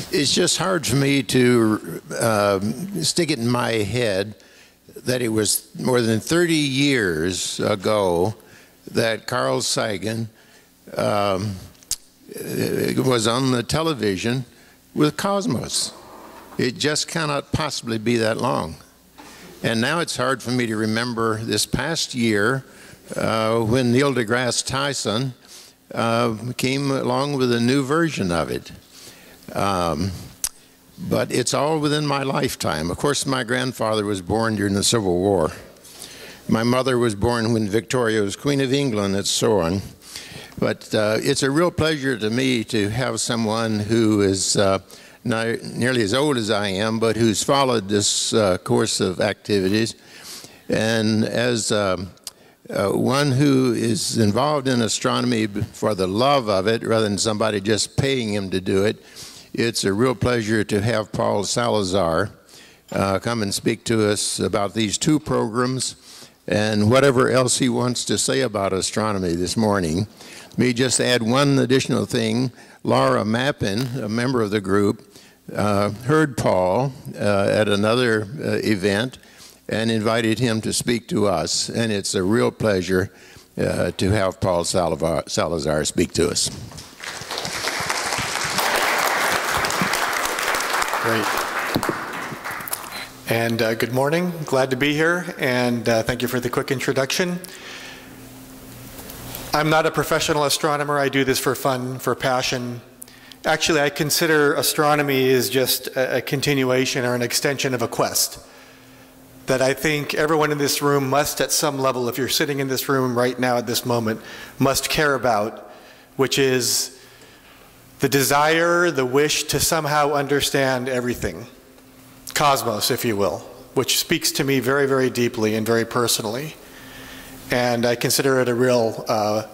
It's just hard for me to stick it in my head that it was more than 30 years ago that Carl Sagan was on the television with Cosmos. It just cannot possibly be that long. And now it's hard for me to remember this past year when Neil deGrasse Tyson came along with a new version of it. But it's all within my lifetime. Of course, my grandfather was born during the Civil War. My mother was born when Victoria was Queen of England, and so on. But it's a real pleasure to me to have someone who is not nearly as old as I am, but who's followed this course of activities. And as one who is involved in astronomy for the love of it, rather than somebody just paying him to do it, it's a real pleasure to have Paul Salazar come and speak to us about these two programs and whatever else he wants to say about astronomy this morning. Let me just add one additional thing. Laura Mappin, a member of the group, heard Paul at another event and invited him to speak to us, and it's a real pleasure to have Paul Salazar speak to us. Great. And good morning. Glad to be here, and thank you for the quick introduction. I'm not a professional astronomer. I do this for fun, for passion. Actually, I consider astronomy is just a continuation or an extension of a quest that I think everyone in this room must, at some level, if you're sitting in this room right now at this moment, must care about, which is the desire, the wish to somehow understand everything. Cosmos, if you will, which speaks to me very, very deeply and very personally. And I consider it a real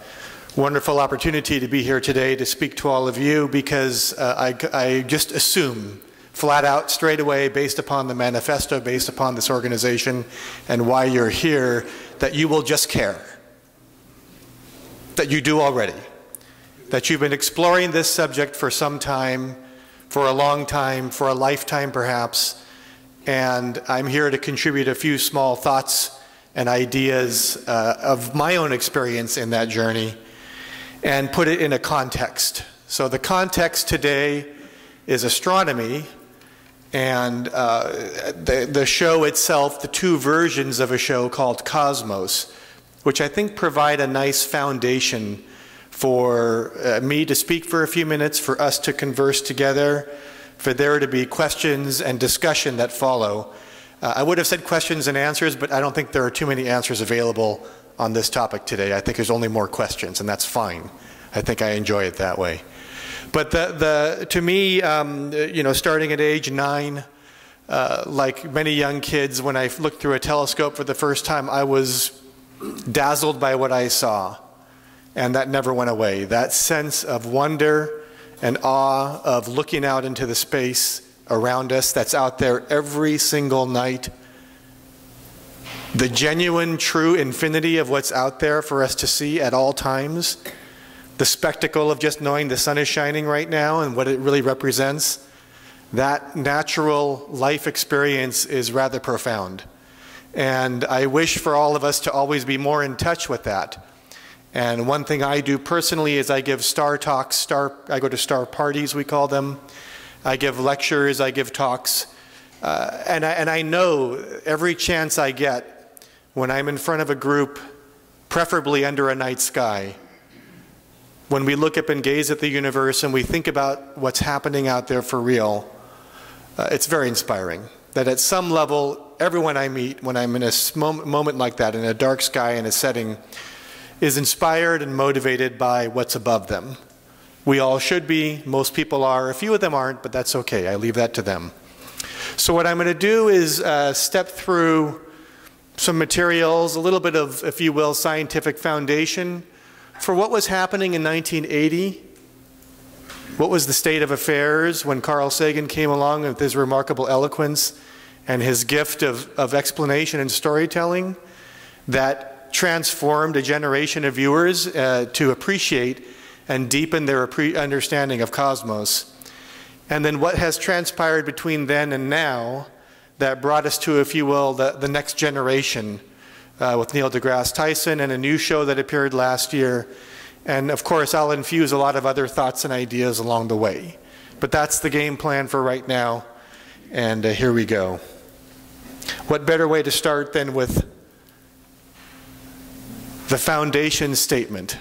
wonderful opportunity to be here today to speak to all of you, because I just assume, flat out, straight away, based upon the manifesto, based upon this organization and why you're here, that you will just care. That you do already. That you've been exploring this subject for some time, for a long time, for a lifetime perhaps, and I'm here to contribute a few small thoughts and ideas of my own experience in that journey and put it in a context. So the context today is astronomy, and the show itself, the two versions of a show called Cosmos, which I think provide a nice foundation for me to speak for a few minutes, for us to converse together, for there to be questions and discussion that follow. I would have said questions and answers, but I don't think there are too many answers available on this topic today. I think there's only more questions, and that's fine. I think I enjoy it that way. But to me, you know, starting at age 9, like many young kids, when I looked through a telescope for the first time, I was dazzled by what I saw. And that never went away. That sense of wonder and awe of looking out into the space around us that's out there every single night. The genuine, true infinity of what's out there for us to see at all times. The spectacle of just knowing the sun is shining right now and what it really represents. That natural life experience is rather profound. And I wish for all of us to always be more in touch with that. And one thing I do personally is I give star talks, I go to star parties, we call them. I give lectures, I give talks. And I know every chance I get when I'm in front of a group, preferably under a night sky, when we look up and gaze at the universe and we think about what's happening out there for real, it's very inspiring. That at some level, everyone I meet when I'm in a moment like that, in a dark sky, in a setting, is inspired and motivated by what's above them. We all should be, most people are, a few of them aren't, but that's okay, I leave that to them. So what I'm going to do is step through some materials, a little bit of, if you will, scientific foundation for what was happening in 1980. What was the state of affairs when Carl Sagan came along with his remarkable eloquence and his gift of explanation and storytelling that transformed a generation of viewers to appreciate and deepen their understanding of cosmos. and then what has transpired between then and now that brought us to, if you will, the next generation with Neil deGrasse Tyson and a new show that appeared last year. And of course, I'll infuse a lot of other thoughts and ideas along the way. But that's the game plan for right now, and here we go. What better way to start than with the foundation statement?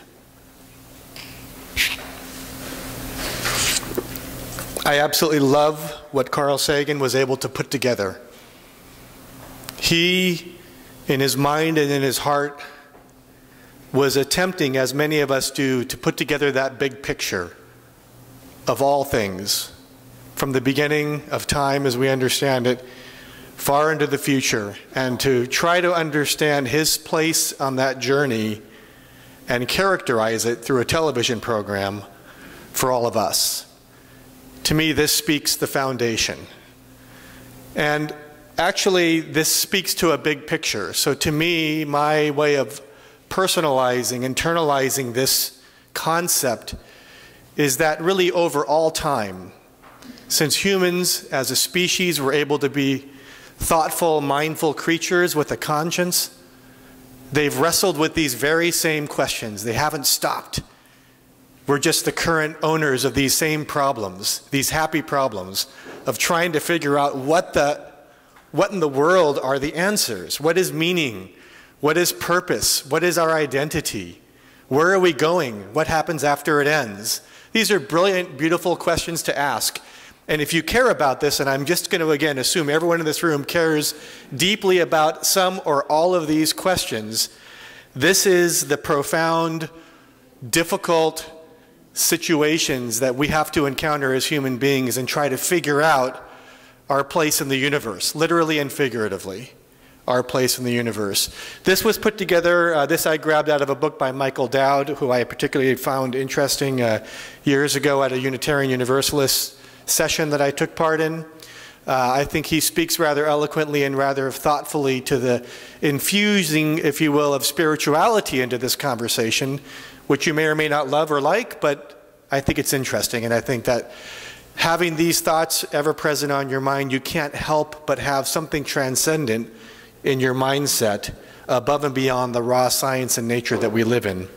I absolutely love what Carl Sagan was able to put together. He, in his mind and in his heart, was attempting, as many of us do, to put together that big picture of all things, from the beginning of time as we understand it, far into the future, and to try to understand his place on that journey and characterize it through a television program for all of us. To me, this speaks the foundation. And actually, this speaks to a big picture. So to me, my way of personalizing, internalizing this concept is that really over all time, since humans as a species were able to be thoughtful, mindful creatures with a conscience, they've wrestled with these very same questions. They haven't stopped. We're just the current owners of these same problems, these happy problems of trying to figure out what in the world are the answers? What is meaning? What is purpose? What is our identity? Where are we going? What happens after it ends? These are brilliant, beautiful questions to ask. And if you care about this, and I'm just going to again assume everyone in this room cares deeply about some or all of these questions, this is the profound, difficult situations that we have to encounter as human beings and try to figure out our place in the universe, literally and figuratively, our place in the universe. This was put together, this I grabbed out of a book by Michael Dowd, who I particularly found interesting years ago at a Unitarian Universalist session that I took part in. I think he speaks rather eloquently and rather thoughtfully to the infusing, if you will, of spirituality into this conversation, which you may or may not love or like, but I think it's interesting. And I think that having these thoughts ever present on your mind, you can't help but have something transcendent in your mindset above and beyond the raw science and nature that we live in.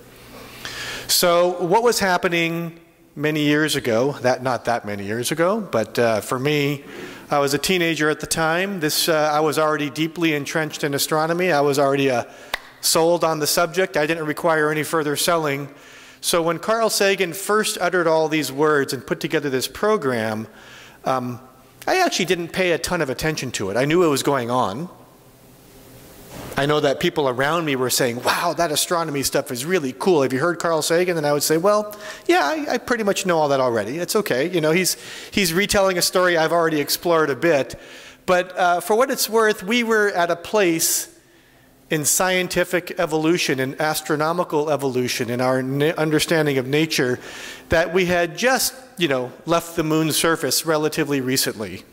So what was happening many years ago, not that many years ago, but for me, I was a teenager at the time. I was already deeply entrenched in astronomy. I was already sold on the subject. I didn't require any further selling. So when Carl Sagan first uttered all these words and put together this program, I actually didn't pay a ton of attention to it. I knew it was going on. I know that people around me were saying, wow, that astronomy stuff is really cool. Have you heard Carl Sagan? And I would say, well, yeah, I pretty much know all that already. It's okay. You know, he's retelling a story I've already explored a bit. But for what it's worth, we were at a place in scientific evolution, in astronomical evolution, in our understanding of nature, that we had just, left the moon's surface relatively recently.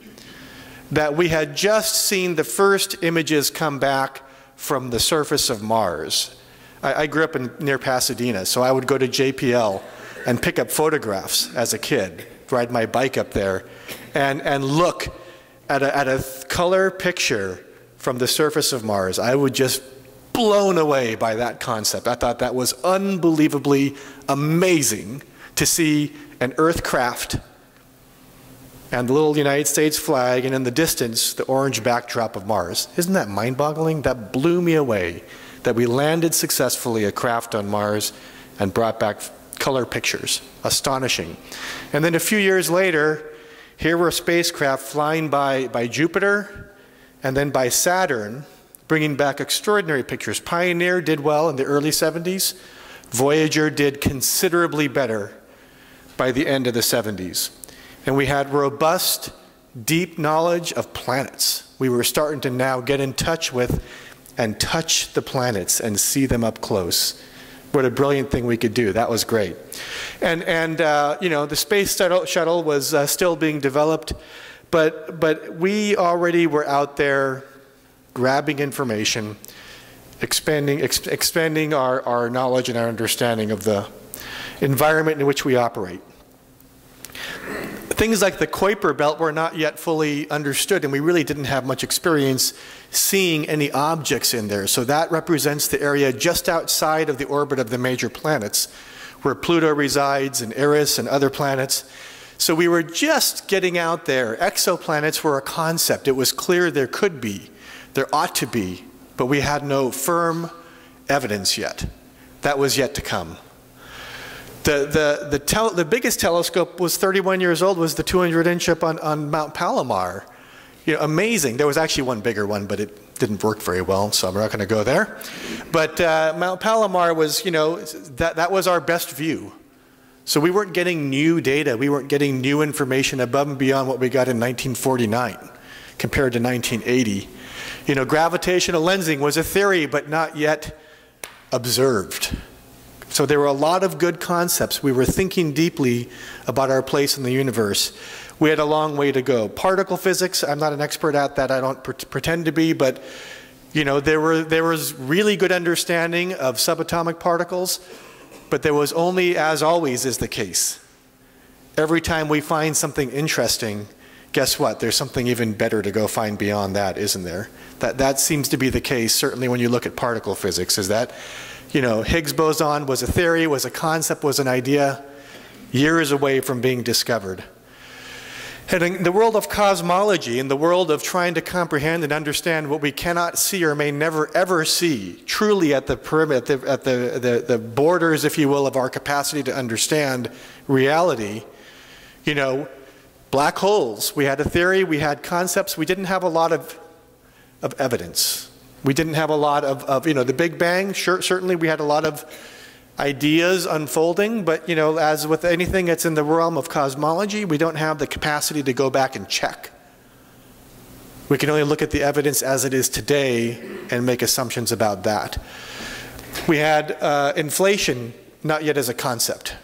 That we had just seen the first images come back from the surface of Mars. I grew up near Pasadena, so I would go to JPL and pick up photographs as a kid, ride my bike up there, and look at a color picture from the surface of Mars. I was just blown away by that concept. I thought that was unbelievably amazing to see an Earth craft and the little United States flag, and in the distance, the orange backdrop of Mars. Isn't that mind-boggling? That blew me away, that we landed successfully a craft on Mars and brought back color pictures. Astonishing. And then a few years later, here were spacecraft flying by Jupiter and then by Saturn, bringing back extraordinary pictures. Pioneer did well in the early 70s. Voyager did considerably better by the end of the 70s. And we had robust, deep knowledge of planets. We were starting to now get in touch with and touch the planets and see them up close. What a brilliant thing we could do. That was great. And the space shuttle was still being developed, but we already were out there grabbing information, expanding our knowledge and our understanding of the environment in which we operate. things like the Kuiper belt were not yet fully understood, and we really didn't have much experience seeing any objects in there. So that represents the area just outside of the orbit of the major planets, where Pluto resides and Eris and other planets. So we were just getting out there. Exoplanets were a concept. It was clear there could be, there ought to be, but we had no firm evidence yet. That was yet to come. The biggest telescope was 31 years old, was the 200-inch up on Mount Palomar. You know, amazing. There was actually one bigger one, but it didn't work very well, so I'm not going to go there. But Mount Palomar was, you know, that was our best view. So we weren't getting new data. We weren't getting new information above and beyond what we got in 1949 compared to 1980. You know, gravitational lensing was a theory, but not yet observed. So there were a lot of good concepts. We were thinking deeply about our place in the universe. We had a long way to go. Particle physics, I'm not an expert at that. I don't pretend to be, but you know, there was really good understanding of subatomic particles, but there was only, as always is the case, every time we find something interesting, guess what? There's something even better to go find beyond that, isn't there? That seems to be the case, certainly when you look at particle physics, is that, you know, Higgs boson was a theory, was a concept, was an idea, years away from being discovered. And in the world of cosmology, in the world of trying to comprehend and understand what we cannot see or may never ever see, truly at the perimeter, at the borders, if you will, of our capacity to understand reality, you know, black holes, we had a theory, we had concepts, we didn't have a lot of evidence. We didn't have a lot of you know, the Big Bang, certainly we had a lot of ideas unfolding, but you know, as with anything that's in the realm of cosmology, we don't have the capacity to go back and check. We can only look at the evidence as it is today and make assumptions about that. We had inflation, not yet as a concept.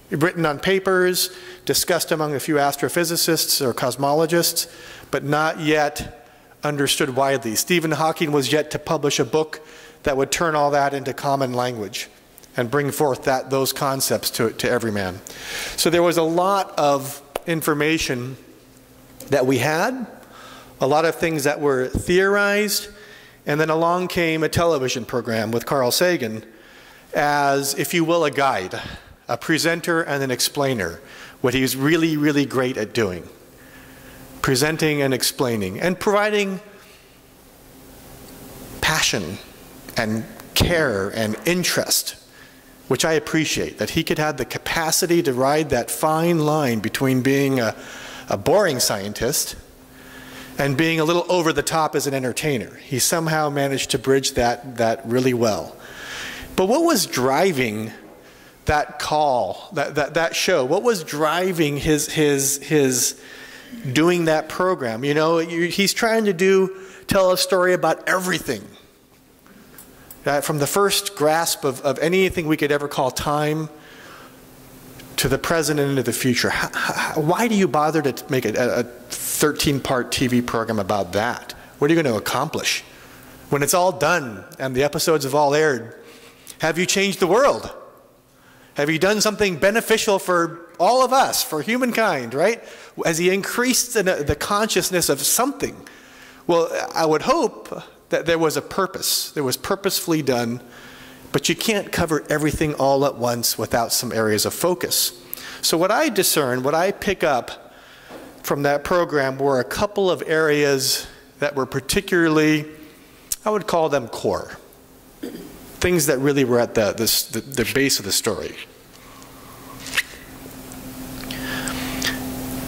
Written on papers, discussed among a few astrophysicists or cosmologists, but not yet understood widely. Stephen Hawking was yet to publish a book that would turn all that into common language and bring forth those concepts to every man. So there was a lot of information that we had, a lot of things that were theorized, and then along came a television program with Carl Sagan as, if you will, a guide, a presenter and an explainer, what he was really, really great at doing. Presenting and explaining and providing passion and care and interest, which I appreciate, that he could have the capacity to ride that fine line between being a boring scientist and being a little over the top as an entertainer. He somehow managed to bridge that really well. But what was driving that call, that show? What was driving his doing that program? You know, he's trying to tell a story about everything. From the first grasp of anything we could ever call time to the present and into the future. Why do you bother to make a 13-part TV program about that? What are you going to accomplish? When it's all done and the episodes have all aired, have you changed the world? Have you done something beneficial for all of us, for humankind, right? Has he increased the consciousness of something? Well, I would hope that there was a purpose. There was purposefully done, but you can't cover everything all at once without some areas of focus. So what I discern, what I pick up from that program were a couple of areas that were particularly, I would call them core. Things that really were at the base of the story.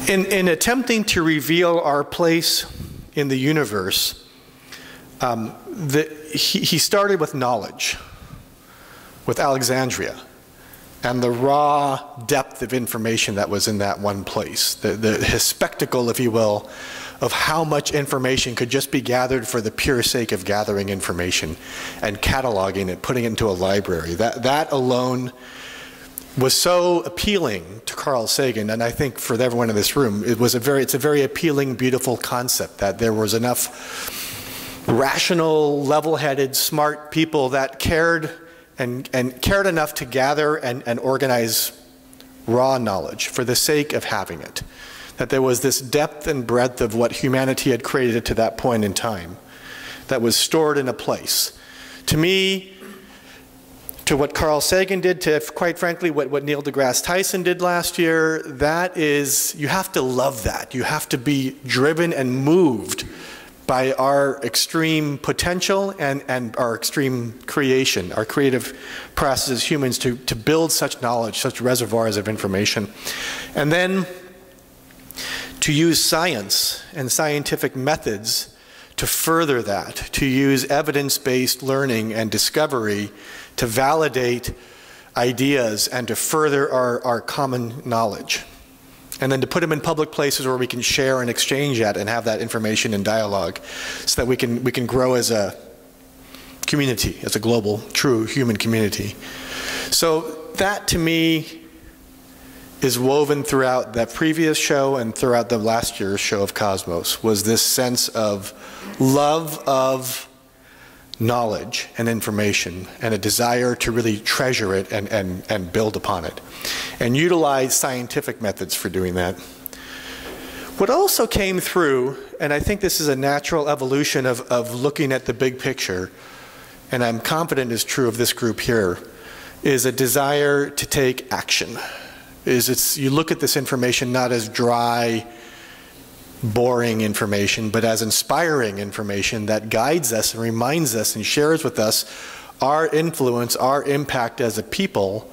In attempting to reveal our place in the universe, he started with knowledge, with Alexandria, and the raw depth of information that was in that one place. His spectacle, if you will, of how much information could just be gathered for the pure sake of gathering information and cataloging it, putting it into a library. That alone was so appealing to Carl Sagan, and I think for everyone in this room, it's a very appealing, beautiful concept that there was enough rational, level-headed, smart people that cared and cared enough to gather and organize raw knowledge for the sake of having it. that there was this depth and breadth of what humanity had created to that point in time that was stored in a place. To me, to what Carl Sagan did, to quite frankly what Neil deGrasse Tyson did last year, that is, you have to love that. You have to be driven and moved by our extreme potential and our extreme creation, our creative process as humans to build such knowledge, such reservoirs of information. And then to use science and scientific methods to further that, to use evidence-based learning and discovery to validate ideas and to further our common knowledge. And then to put them in public places where we can share and exchange that and have that information and dialogue so that we can grow as a community, as a global, true human community. So that to me is woven throughout that previous show and throughout the last year's show of Cosmos, was this sense of love of knowledge and information and a desire to really treasure it and build upon it and utilize scientific methods for doing that. What also came through, and I think this is a natural evolution of looking at the big picture, and I'm confident is true of this group here, is a desire to take action. You look at this information not as dry, boring information, but as inspiring information that guides us and reminds us and shares with us our influence, our impact as a people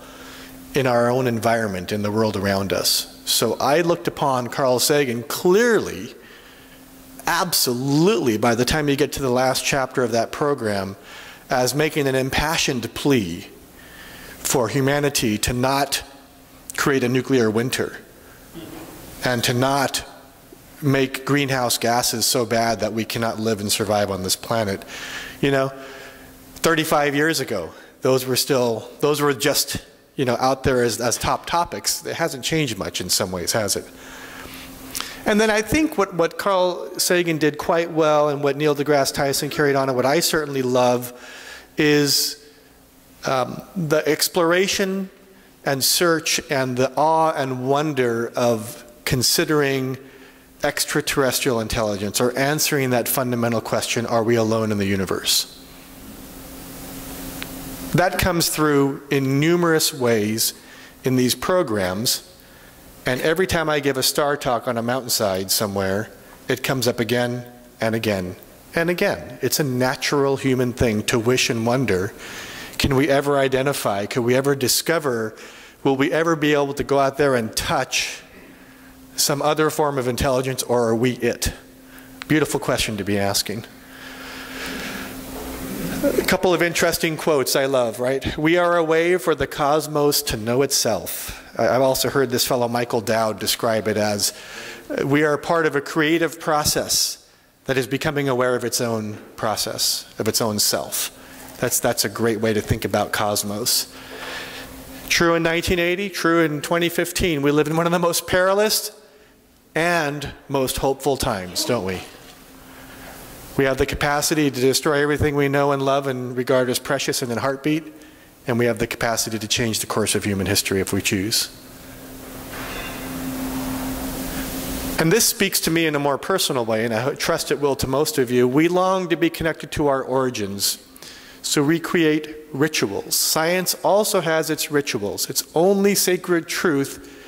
in our own environment, in the world around us. So I looked upon Carl Sagan clearly, absolutely, by the time you get to the last chapter of that program, as making an impassioned plea for humanity to not create a nuclear winter and to not make greenhouse gases so bad that we cannot live and survive on this planet. You know, 35 years ago, those were just, you know, out there as top topics. It hasn't changed much in some ways, has it? And then I think what Carl Sagan did quite well and what Neil deGrasse Tyson carried on and what I certainly love is the exploration and search and the awe and wonder of considering extraterrestrial intelligence, or answering that fundamental question, are we alone in the universe? That comes through in numerous ways in these programs, and every time I give a star talk on a mountainside somewhere, it comes up again and again and again. It's a natural human thing to wish and wonder, can we ever identify, could we ever discover, will we ever be able to go out there and touch some other form of intelligence, or are we it? Beautiful question to be asking. A couple of interesting quotes I love, right? We are a way for the cosmos to know itself. I've also heard this fellow Michael Dowd describe it as, we are part of a creative process that is becoming aware of its own process, of its own self. That's a great way to think about cosmos. True in 1980, true in 2015. We live in one of the most perilous and most hopeful times, don't we? We have the capacity to destroy everything we know and love and regard as precious in a heartbeat, and we have the capacity to change the course of human history if we choose. And this speaks to me in a more personal way, and I trust it will to most of you. We long to be connected to our origins, so we create rituals. Science also has its rituals. Its only sacred truth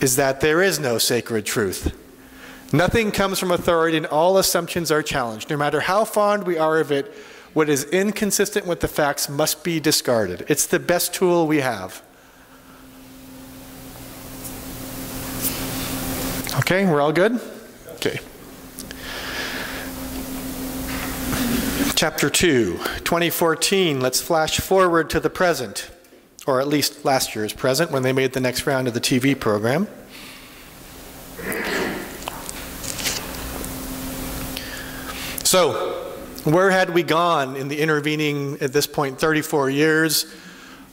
is that there is no sacred truth. Nothing comes from authority and all assumptions are challenged. No matter how fond we are of it, what is inconsistent with the facts must be discarded. It's the best tool we have. Okay, we're all good? Okay. Chapter 2, 2014, let's flash forward to the present, or at least last year's present, when they made the next round of the TV program. So, where had we gone in the intervening, at this point, 34 years?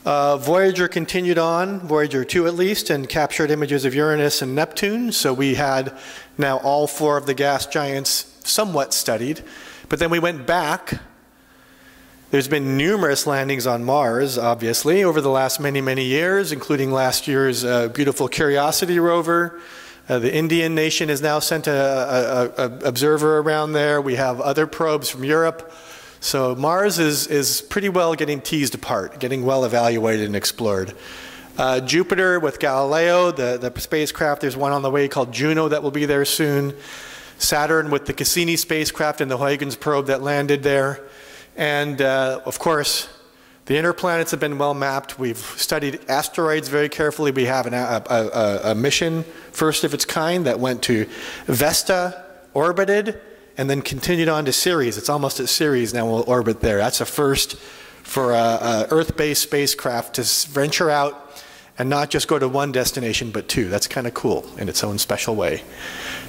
Voyager continued on, Voyager 2 at least, and captured images of Uranus and Neptune, so we had now all four of the gas giants somewhat studied. But then we went back. There's been numerous landings on Mars, obviously, over the last many, many years, including last year's beautiful CuriOdyssey rover, The Indian nation has now sent an observer around there. We have other probes from Europe. So Mars is pretty well getting teased apart, getting well evaluated and explored. Jupiter with Galileo, the spacecraft, there's one on the way called Juno that will be there soon. Saturn with the Cassini spacecraft and the Huygens probe that landed there. And of course, the inner planets have been well mapped. We've studied asteroids very carefully. We have a mission, first of its kind, that went to Vesta, orbited, and then continued on to Ceres. It's almost at Ceres now, we'll orbit there. That's a first for a Earth-based spacecraft to venture out and not just go to one destination, but two. That's kind of cool in its own special way.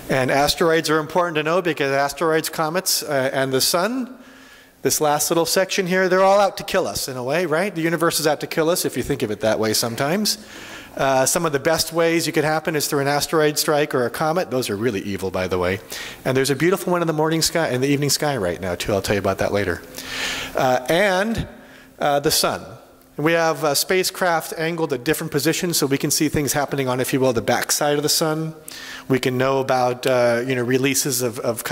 And asteroids are important to know because asteroids, comets, and the sun, this last little section here, they're all out to kill us in a way, right? The universe is out to kill us if you think of it that way sometimes. Some of the best ways you could happen is through an asteroid strike or a comet. Those are really evil, by the way. And there's a beautiful one in the morning sky, in the evening sky right now, too. I'll tell you about that later. And the sun. We have spacecraft angled at different positions so we can see things happening on, if you will, the backside of the sun. We can know about releases of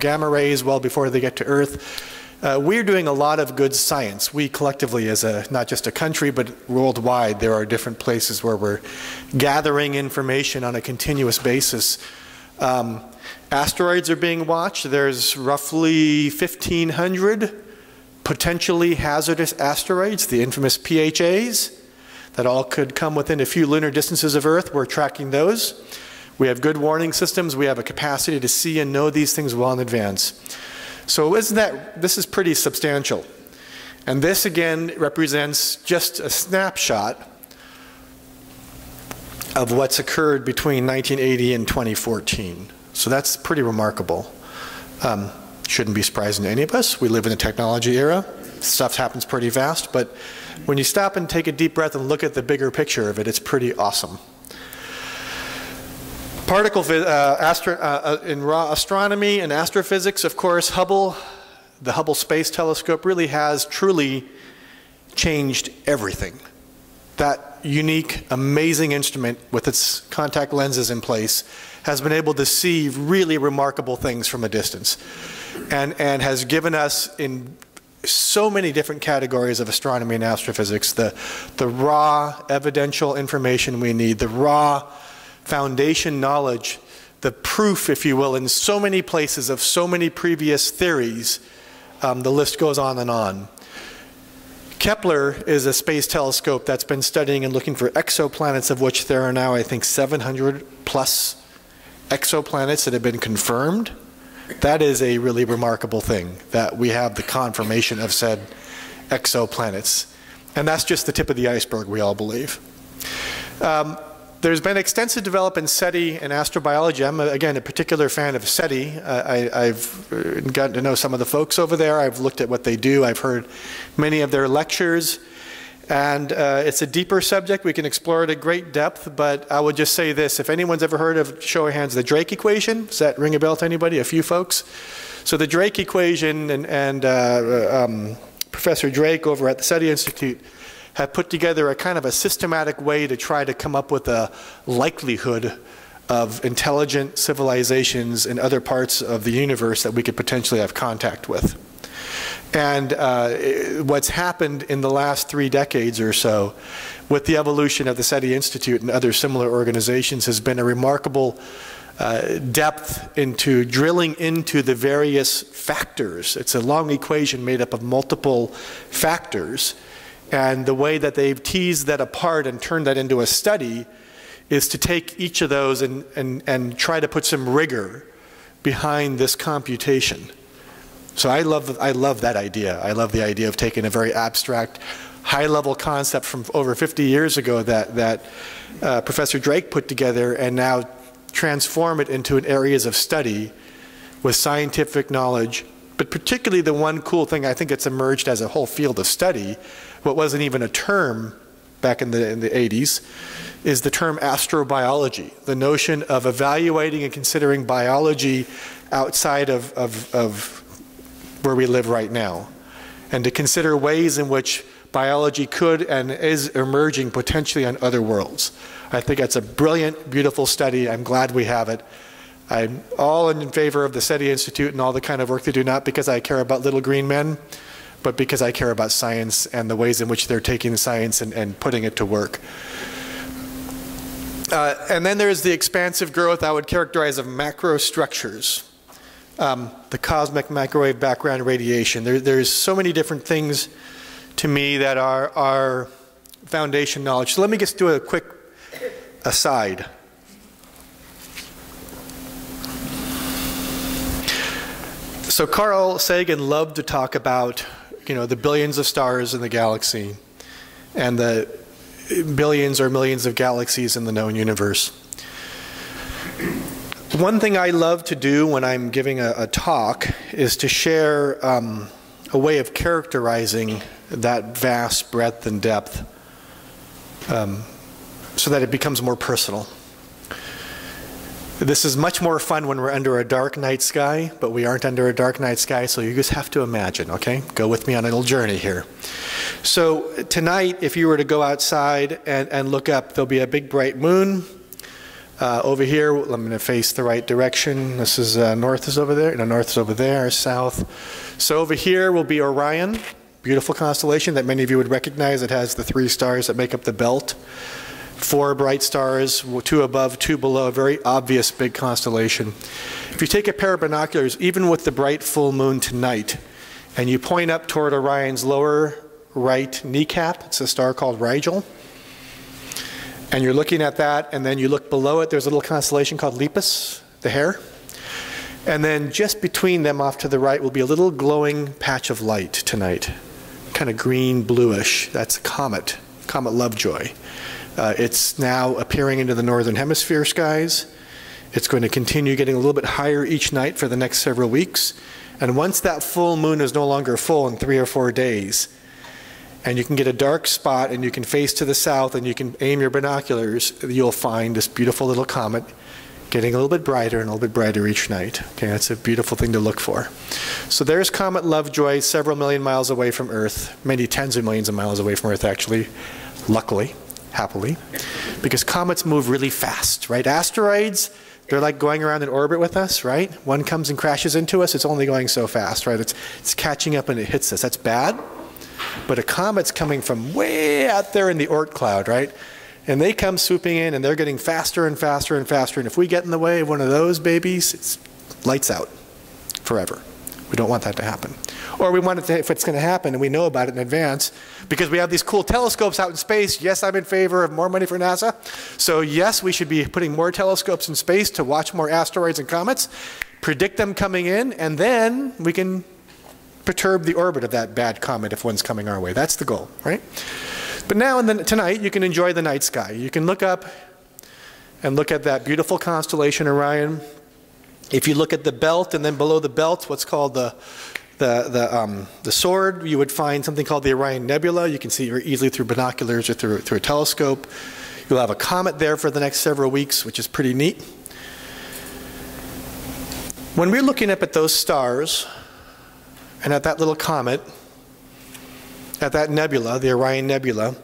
gamma rays well before they get to Earth. We're doing a lot of good science. We collectively, as not just a country, but worldwide, there are different places where we're gathering information on a continuous basis. Asteroids are being watched. There's roughly 1,500 potentially hazardous asteroids, the infamous PHAs, that all could come within a few lunar distances of Earth. We're tracking those. We have good warning systems. We have a capacity to see and know these things well in advance. So this is pretty substantial. And this again represents just a snapshot of what's occurred between 1980 and 2014. So that's pretty remarkable. Shouldn't be surprising to any of us. We live in a technology era. Stuff happens pretty fast, but when you stop and take a deep breath and look at the bigger picture of it, it's pretty awesome. Particle in raw astronomy and astrophysics, of course, the Hubble Space Telescope really has truly changed everything. That unique, amazing instrument with its contact lenses in place has been able to see really remarkable things from a distance and has given us in so many different categories of astronomy and astrophysics the raw evidential information we need, the raw foundation knowledge, the proof, if you will, in so many places of so many previous theories. The list goes on and on. Kepler is a space telescope that's been studying and looking for exoplanets, of which there are now, I think, 700 plus exoplanets that have been confirmed. That is a really remarkable thing, that we have the confirmation of said exoplanets. And that's just the tip of the iceberg, we all believe. There's been extensive development in SETI and astrobiology. I'm, again, a particular fan of SETI. I've gotten to know some of the folks over there. I've looked at what they do. I've heard many of their lectures. And it's a deeper subject. We can explore it at great depth. But I would just say this. If anyone's ever heard of, show of hands, the Drake equation, does that ring a bell to anybody? A few folks? So the Drake equation and Professor Drake over at the SETI Institute have put together a kind of a systematic way to try to come up with a likelihood of intelligent civilizations in other parts of the universe that we could potentially have contact with. And what's happened in the last 3 decades or so with the evolution of the SETI Institute and other similar organizations has been a remarkable depth into drilling into the various factors. It's a long equation made up of multiple factors. And the way that they've teased that apart and turned that into a study is to take each of those and try to put some rigor behind this computation. So I love that idea. I love the idea of taking a very abstract, high-level concept from over 50 years ago that Professor Drake put together and now transform it into areas of study with scientific knowledge. But particularly the one cool thing I think it's emerged as a whole field of study, what wasn't even a term back in the 80s, is the term astrobiology, the notion of evaluating and considering biology outside of where we live right now, and to consider ways in which biology could and is emerging potentially on other worlds. I think that's a brilliant, beautiful study. I'm glad we have it. I'm all in favor of the SETI Institute and all the kind of work they do, not because I care about little green men, but because I care about science and the ways in which they're taking science and putting it to work. And then there's the expansive growth I would characterize of macro structures. The cosmic microwave background radiation. There's so many different things to me that are foundation knowledge. So let me just do a quick aside. So Carl Sagan loved to talk about, the billions of stars in the galaxy and the billions or millions of galaxies in the known universe. One thing I love to do when I'm giving a talk is to share a way of characterizing that vast breadth and depth so that it becomes more personal. This is much more fun when we're under a dark night sky, but we aren't under a dark night sky, so you just have to imagine, okay? Go with me on a little journey here. So tonight, if you were to go outside and look up, there'll be a big bright moon. Over here, I'm going to face the right direction. This is north is over there. No, north is over there, south. So over here will be Orion, beautiful constellation that many of you would recognize. It has the 3 stars that make up the belt. 4 bright stars, 2 above, 2 below, a very obvious big constellation. If you take a pair of binoculars, even with the bright full moon tonight, and you point up toward Orion's lower right kneecap, it's a star called Rigel, and you're looking at that, and then you look below it, there's a little constellation called Lepus, the hare, and then just between them off to the right will be a little glowing patch of light tonight, kind of green, bluish. That's a comet, Comet Lovejoy. It's now appearing into the northern hemisphere skies. It's going to continue getting a little bit higher each night for the next several weeks. And once that full moon is no longer full in 3 or 4 days, and you can get a dark spot and you can face to the south and you can aim your binoculars, you'll find this beautiful little comet getting a little bit brighter and a little bit brighter each night. Okay, that's a beautiful thing to look for. So there's Comet Lovejoy, several million miles away from Earth, many tens of millions of miles away from Earth actually, luckily. Happily, because comets move really fast, right? Asteroids, they're like going around in orbit with us, right? One comes and crashes into us, it's only going so fast, right? It's catching up and it hits us. That's bad. But a comet's coming from way out there in the Oort cloud, right? And they come swooping in and they're getting faster and faster and faster. And if we get in the way of one of those babies, it's lights out forever. We don't want that to happen. Or we want it to, if it's going to happen and we know about it in advance, because we have these cool telescopes out in space. Yes, I'm in favor of more money for NASA. So yes, we should be putting more telescopes in space to watch more asteroids and comets, predict them coming in, and then we can perturb the orbit of that bad comet if one's coming our way. That's the goal, right? But now and then tonight, you can enjoy the night sky. You can look up and look at that beautiful constellation Orion. If you look at the belt and then below the belt, what's called the sword, you would find something called the Orion Nebula. You can see it easily through binoculars or through a telescope. You'll have a comet there for the next several weeks, which is pretty neat. When we're looking up at those stars and at that little comet, at that nebula, the Orion Nebula,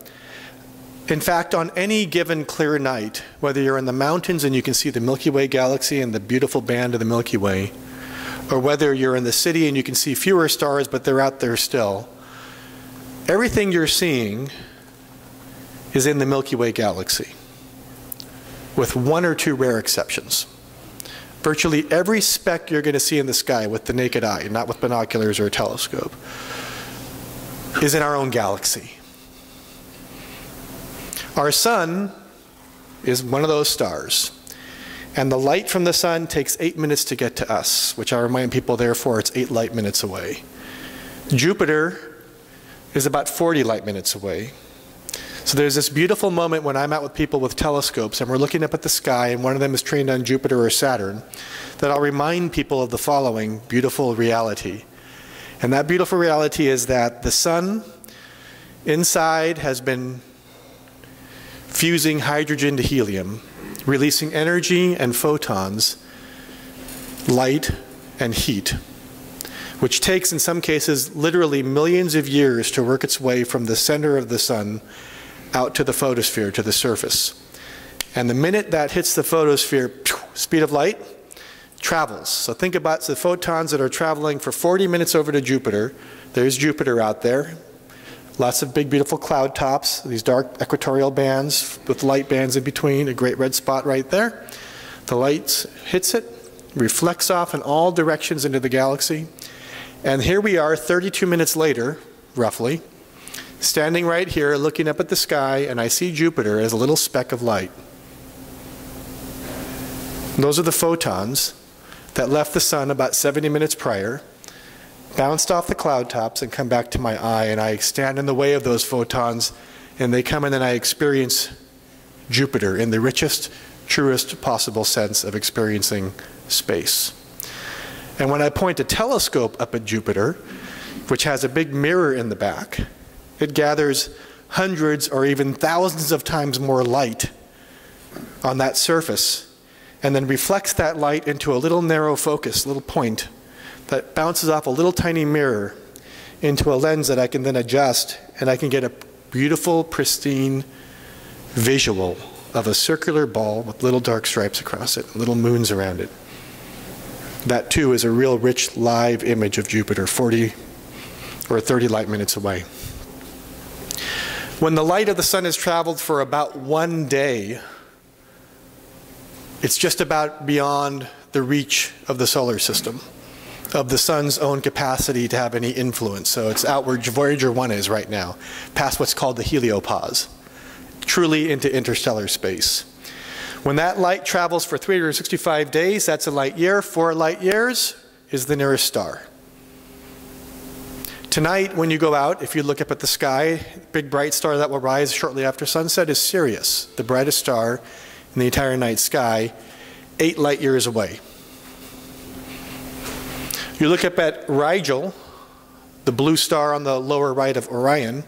in fact, on any given clear night, whether you're in the mountains and you can see the Milky Way galaxy and the beautiful band of the Milky Way, or whether you're in the city and you can see fewer stars but they're out there still, everything you're seeing is in the Milky Way galaxy, with 1 or 2 rare exceptions. Virtually every speck you're going to see in the sky with the naked eye, not with binoculars or a telescope, is in our own galaxy. Our sun is one of those stars. And the light from the sun takes 8 minutes to get to us, which I remind people, therefore, it's 8 light minutes away. Jupiter is about 40 light minutes away. So there's this beautiful moment when I'm out with people with telescopes and we're looking up at the sky and one of them is trained on Jupiter or Saturn, that I'll remind people of the following beautiful reality. And that beautiful reality is that the sun inside has been fusing hydrogen to helium, releasing energy and photons, light and heat. which takes, in some cases, literally millions of years to work its way from the center of the sun out to the photosphere, to the surface. And the minute that hits the photosphere, speed of light, travels. So think about the photons that are traveling for 40 minutes over to Jupiter. There's Jupiter out there. Lots of big, beautiful cloud tops, these dark equatorial bands with light bands in between, a great red spot right there. The light hits it, reflects off in all directions into the galaxy. And here we are 32 minutes later, roughly, standing right here looking up at the sky, and I see Jupiter as a little speck of light. And those are the photons that left the sun about 70 minutes prior, bounced off the cloud tops and come back to my eye, and I stand in the way of those photons, and they come in and I experience Jupiter in the richest, truest possible sense of experiencing space. And when I point a telescope up at Jupiter, which has a big mirror in the back, it gathers hundreds or even thousands of times more light on that surface, and then reflects that light into a little narrow focus, little point, that bounces off a little tiny mirror into a lens that I can then adjust, and I can get a beautiful, pristine visual of a circular ball with little dark stripes across it, little moons around it. That too is a real rich live image of Jupiter, 40 or 30 light minutes away. When the light of the sun has traveled for about 1 day, it's just about beyond the reach of the solar system, of the sun's own capacity to have any influence. So it's out where Voyager 1 is right now, past what's called the heliopause, truly into interstellar space. When that light travels for 365 days, that's a light year. 4 light years is the nearest star. Tonight, when you go out, if you look up at the sky, big bright star that will rise shortly after sunset is Sirius, the brightest star in the entire night sky, 8 light years away. You look up at Rigel, the blue star on the lower right of Orion,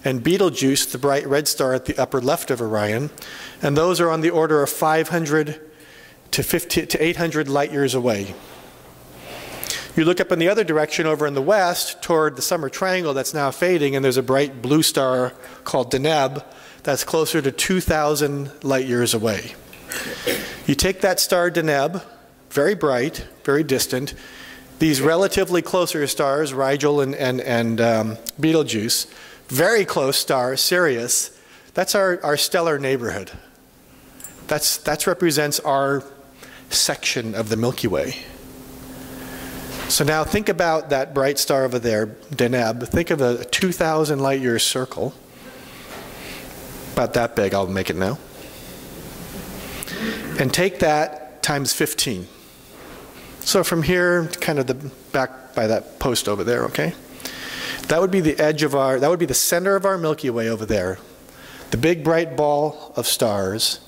and Betelgeuse, the bright red star at the upper left of Orion, and those are on the order of 500 to 800 light years away. You look up in the other direction over in the west toward the summer triangle that's now fading, and there's a bright blue star called Deneb that's closer to 2,000 light years away. You take that star Deneb, very bright, very distant, these relatively closer stars, Rigel and Betelgeuse, very close star, Sirius, that's our stellar neighborhood. That represents our section of the Milky Way. So now think about that bright star over there, Deneb. Think of a 2,000 light year circle. About that big, I'll make it now. And take that times 15. So from here, kind of the back by that post over there, okay? That would be the edge of that would be the center of our Milky Way over there. The big bright ball of stars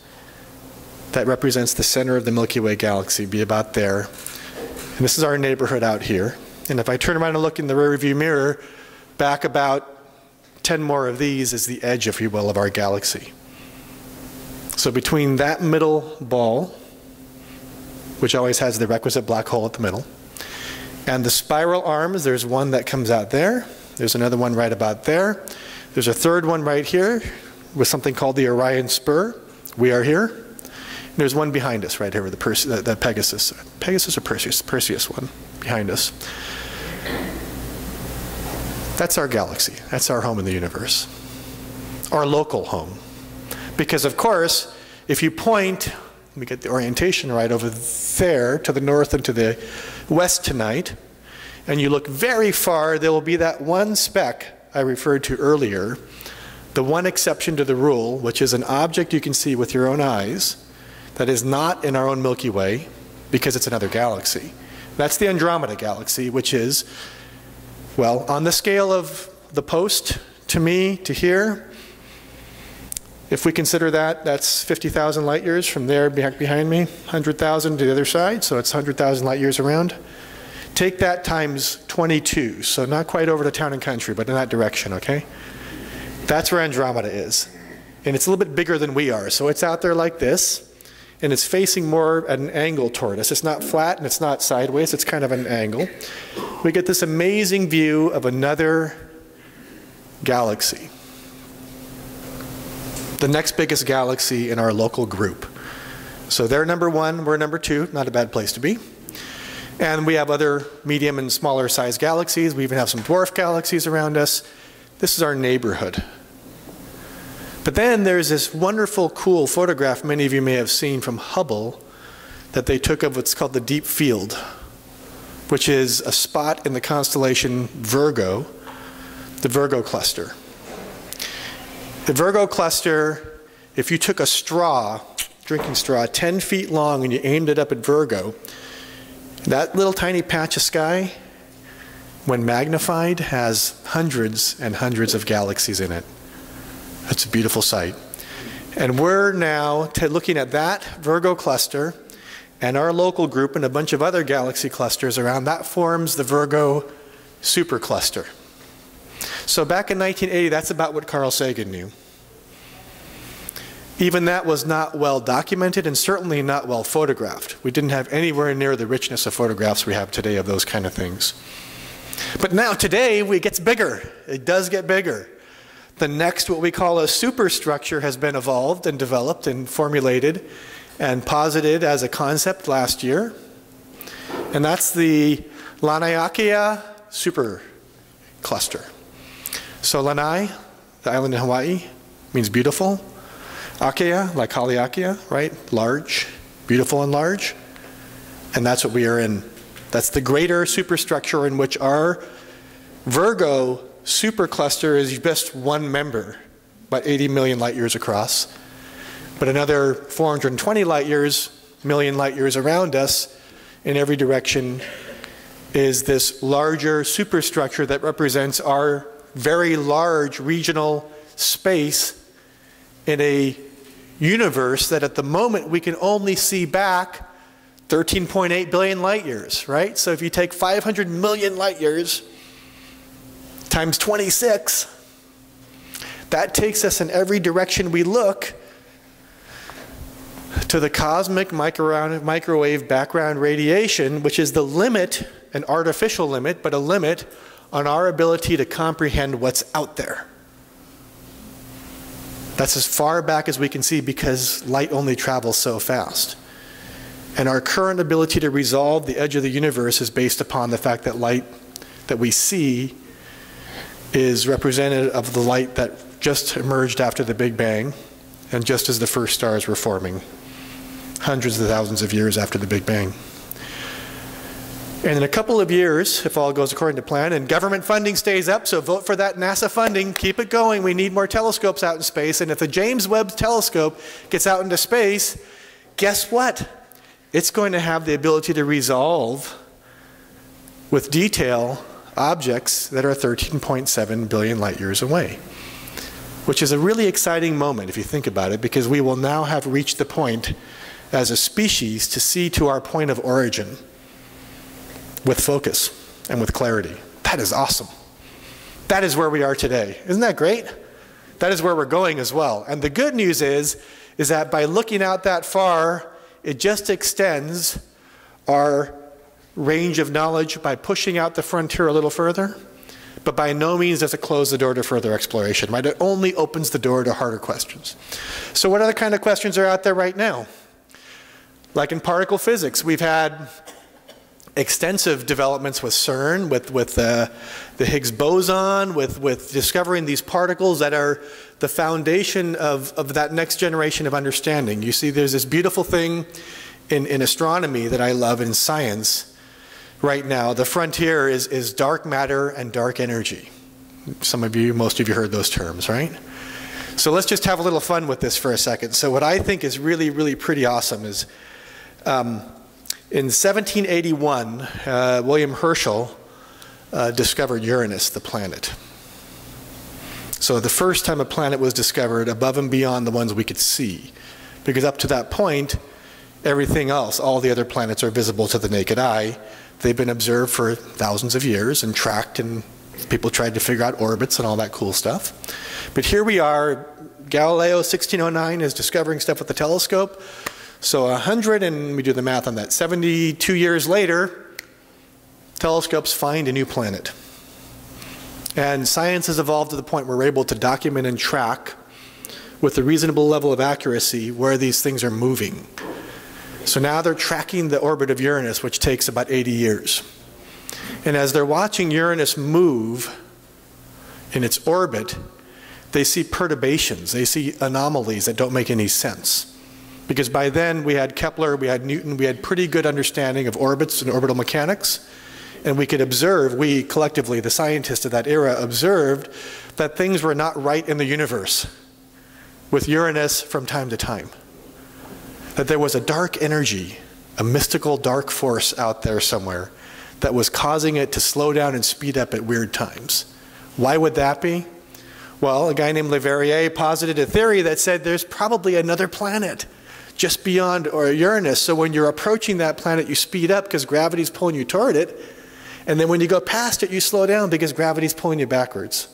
that represents the center of the Milky Way galaxy, be about there. And this is our neighborhood out here. And if I turn around and look in the rear view mirror, back about 10 more of these is the edge, if you will, of our galaxy. So between that middle ball, which always has the requisite black hole at the middle, and the spiral arms, there's one that comes out there. There's another one right about there. There's a third one right here with something called the Orion Spur. We are here. And there's one behind us right here with the Pegasus. Pegasus or Perseus? Perseus one behind us. That's our galaxy. That's our home in the universe. Our local home. Because of course, if you point, let me get the orientation right, over there to the north and to the west tonight, and you look very far, there will be that one speck I referred to earlier, the one exception to the rule, which is an object you can see with your own eyes that is not in our own Milky Way because it's another galaxy. That's the Andromeda galaxy, which is, well, on the scale of the post to me to here, if we consider that, that's 50,000 light years from there behind me, 100,000 to the other side, so it's 100,000 light years around. Take that times 22, so not quite over to town and country, but in that direction, okay? That's where Andromeda is. And it's a little bit bigger than we are, so it's out there like this. and it's facing more at an angle toward us. It's not flat and it's not sideways, it's kind of an angle. We get this amazing view of another galaxy. The next biggest galaxy in our local group. So they're number one, we're number two, not a bad place to be. And we have other medium and smaller sized galaxies. We even have some dwarf galaxies around us. This is our neighborhood. But then there's this wonderful, cool photograph many of you may have seen from Hubble that they took of what's called the deep field, which is a spot in the constellation Virgo, the Virgo cluster. The Virgo cluster, if you took a straw, drinking straw, 10 feet long, and you aimed it up at Virgo, that little tiny patch of sky, when magnified, has hundreds and hundreds of galaxies in it. It's a beautiful sight. And we're now looking at that Virgo cluster and our local group and a bunch of other galaxy clusters around. That forms the Virgo supercluster. So back in 1980, that's about what Carl Sagan knew. Even that was not well documented and certainly not well photographed. We didn't have anywhere near the richness of photographs we have today of those kind of things. But now today, it gets bigger. It does get bigger. The next, what we call a superstructure, has been evolved and developed and formulated and posited as a concept last year. And that's the Laniakea supercluster. So Lanai, the island in Hawaii, means beautiful. Akea, like Haleakea, right? Large, beautiful and large. And that's what we are in. That's the greater superstructure in which our Virgo supercluster is just one member, about 80 million light years across. But another 420 million light years around us in every direction is this larger superstructure that represents our very large regional space in a universe that at the moment we can only see back 13.8 billion light years, right? So if you take 500 million light years times 26, that takes us in every direction we look to the cosmic microwave background radiation, which is the limit, an artificial limit, but a limit on our ability to comprehend what's out there. That's as far back as we can see because light only travels so fast. And our current ability to resolve the edge of the universe is based upon the fact that light that we see is representative of the light that just emerged after the Big Bang and just as the first stars were forming, hundreds of thousands of years after the Big Bang. And in a couple of years, if all goes according to plan, and government funding stays up, so vote for that NASA funding, keep it going, we need more telescopes out in space, and if the James Webb telescope gets out into space, guess what? It's going to have the ability to resolve with detail objects that are 13.7 billion light years away, which is a really exciting moment if you think about it, because we will now have reached the point as a species to see to our point of origin with focus and with clarity. That is awesome. That is where we are today. Isn't that great? That is where we're going as well. And the good news is that by looking out that far, it just extends our range of knowledge by pushing out the frontier a little further, but by no means does it close the door to further exploration, right? It only opens the door to harder questions. So what other kind of questions are out there right now? Like in particle physics, we've had extensive developments with CERN, with the Higgs boson, with discovering these particles that are the foundation of that next generation of understanding. You see, there's this beautiful thing in astronomy that I love in science right now. The frontier is dark matter and dark energy. Some of you, most of you heard those terms, right? So let's just have a little fun with this for a second. So what I think is really, really pretty awesome is in 1781, William Herschel discovered Uranus, the planet. So the first time a planet was discovered above and beyond the ones we could see. Because up to that point, everything else, all the other planets are visible to the naked eye. They've been observed for thousands of years and tracked, and people tried to figure out orbits and all that cool stuff. But here we are, Galileo 1609 is discovering stuff with the telescope. So 100 and, we do the math on that, 72 years later, telescopes find a new planet. And science has evolved to the point where we're able to document and track with a reasonable level of accuracy where these things are moving. So now they're tracking the orbit of Uranus, which takes about 80 years. And as they're watching Uranus move in its orbit, they see perturbations, they see anomalies that don't make any sense. Because by then we had Kepler, we had Newton, we had pretty good understanding of orbits and orbital mechanics. And we could observe, we collectively, the scientists of that era, observed that things were not right in the universe with Uranus from time to time. That there was a dark energy, a mystical dark force out there somewhere that was causing it to slow down and speed up at weird times. Why would that be? Well, a guy named Leverrier posited a theory that said there's probably another planet just beyond Uranus. So when you're approaching that planet, you speed up because gravity's pulling you toward it. And then when you go past it, you slow down because gravity's pulling you backwards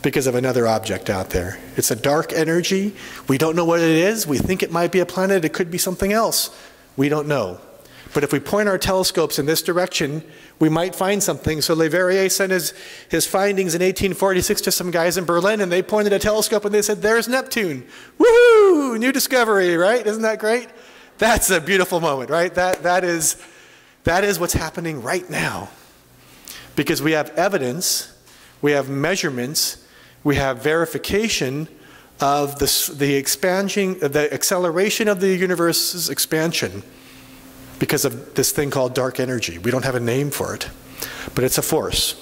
because of another object out there. It's a dark energy. We don't know what it is. We think it might be a planet. It could be something else. We don't know. But if we point our telescopes in this direction, we might find something. So Leverrier sent his findings in 1846 to some guys in Berlin, and they pointed a telescope and they said, there's Neptune. Woohoo! New discovery, right? Isn't that great? That's a beautiful moment, right? That is what's happening right now. Because we have evidence, we have measurements, we have verification of the expansion, the acceleration of the universe's expansion because of this thing called dark energy. We don't have a name for it, but it's a force.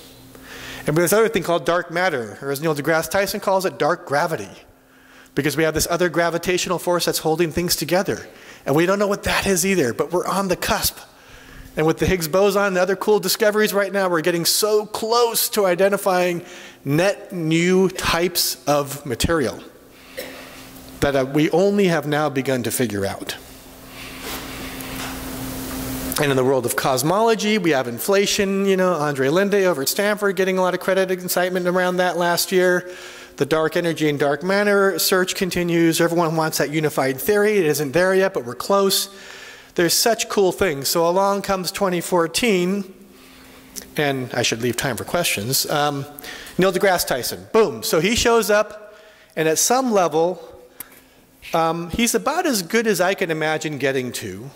And there's another thing called dark matter, or as Neil deGrasse Tyson calls it, dark gravity. Because we have this other gravitational force that's holding things together. And we don't know what that is either, but we're on the cusp. And with the Higgs boson and other cool discoveries right now, we're getting so close to identifying net new types of material that we only have now begun to figure out. And in the world of cosmology, we have inflation, you know, Andre Linde over at Stanford getting a lot of credit and excitement around that last year. The dark energy and dark matter search continues. Everyone wants that unified theory. It isn't there yet, but we're close. There's such cool things. So along comes 2014, and I should leave time for questions. Neil deGrasse Tyson, boom. So he shows up, and at some level, he's about as good as I can imagine getting to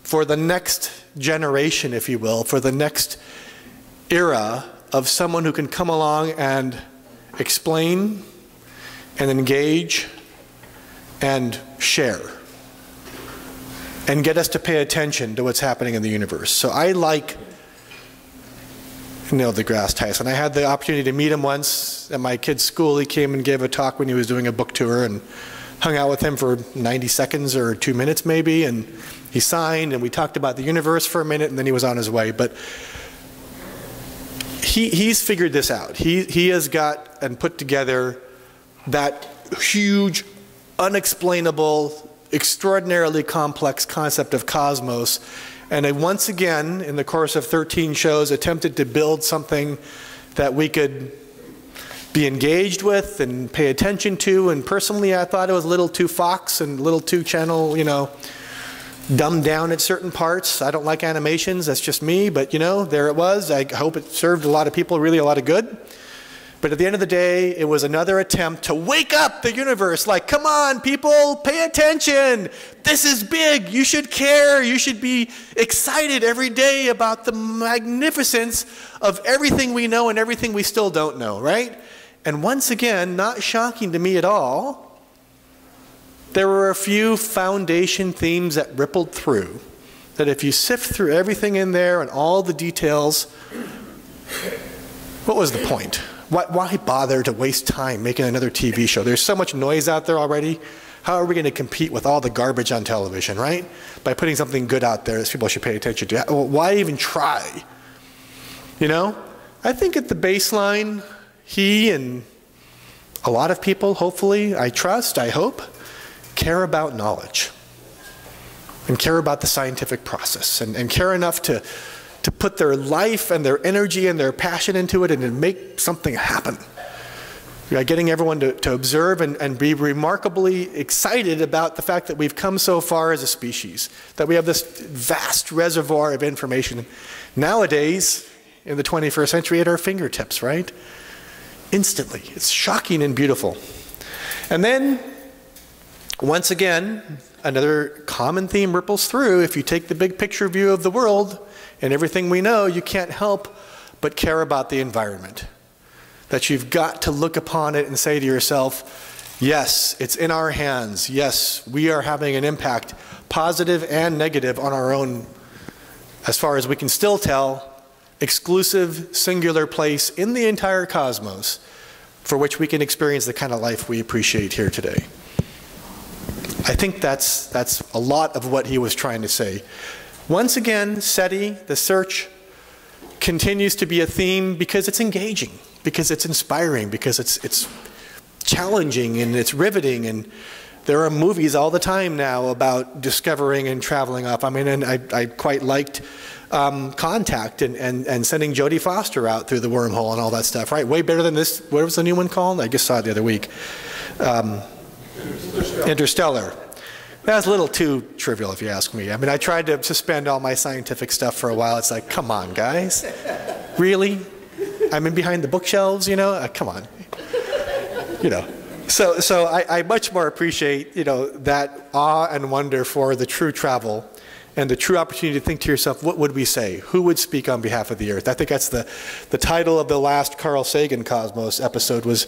for the next generation, if you will, for the next era of someone who can come along and explain and engage and share and get us to pay attention to what's happening in the universe. So I like Neil deGrasse Tyson. I had the opportunity to meet him once at my kid's school. He came and gave a talk when he was doing a book tour, and hung out with him for 90 seconds or 2 minutes maybe, and he signed and we talked about the universe for a minute, and then he was on his way. But he's figured this out. He has got and put together that huge, unexplainable, extraordinarily complex concept of cosmos, and I once again, in the course of 13 shows, attempted to build something that we could be engaged with and pay attention to. And personally, I thought it was a little too Fox and a little too channel, you know, dumbed down at certain parts. I don't like animations, that's just me, but you know, there it was. I hope it served a lot of people really a lot of good. But at the end of the day, it was another attempt to wake up the universe. Like, come on, people, pay attention. This is big. You should care. You should be excited every day about the magnificence of everything we know and everything we still don't know, right? And once again, not shocking to me at all, there were a few foundation themes that rippled through, that if you sift through everything in there and all the details, what was the point? Why bother to waste time making another TV show? There's so much noise out there already. How are we going to compete with all the garbage on television, right? By putting something good out there that people should pay attention to. Well, why even try? You know? I think at the baseline, he and a lot of people, hopefully, I trust, I hope, care about knowledge and care about the scientific process and care enough to put their life and their energy and their passion into it and to make something happen. Getting everyone to observe and be remarkably excited about the fact that we've come so far as a species, that we have this vast reservoir of information. Nowadays, in the 21st century, at our fingertips, right? Instantly. It's shocking and beautiful. And then, once again, another common theme ripples through. If you take the big picture view of the world and everything we know, you can't help but care about the environment. That you've got to look upon it and say to yourself, yes, it's in our hands. Yes, we are having an impact, positive and negative, on our own, as far as we can still tell, exclusive, singular place in the entire cosmos for which we can experience the kind of life we appreciate here today. I think that's a lot of what he was trying to say. Once again, SETI, the search, continues to be a theme because it's engaging, because it's inspiring, because it's challenging and it's riveting, and there are movies all the time now about discovering and traveling up. I mean, and I quite liked Contact and sending Jodie Foster out through the wormhole and all that stuff, right? Way better than this. What was the new one called? I just saw it the other week. Interstellar. That was a little too trivial, if you ask me. I mean, I tried to suspend all my scientific stuff for a while. It's like, come on, guys. Really? I'm in behind the bookshelves, you know? Come on. You know. So I much more appreciate, you know, that awe and wonder for the true travel and the true opportunity to think to yourself, what would we say? Who would speak on behalf of the Earth? I think that's the title of the last Carl Sagan Cosmos episode was,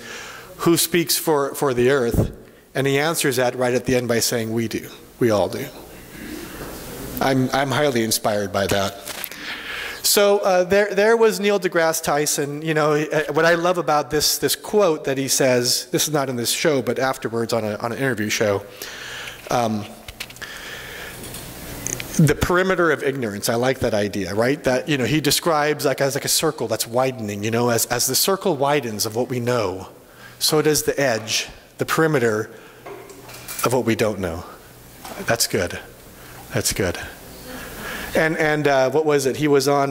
Who Speaks for the Earth? And he answers that right at the end by saying, we do. We all do. I'm highly inspired by that. So there was Neil deGrasse Tyson. You know, what I love about this quote that he says, this is not in this show, but afterwards on an interview show, the perimeter of ignorance. I like that idea, right? That, you know, he describes as like a circle that's widening, you know, as the circle widens of what we know, so does the edge, the perimeter of what we don't know. That's good. That's good. And what was it? He was on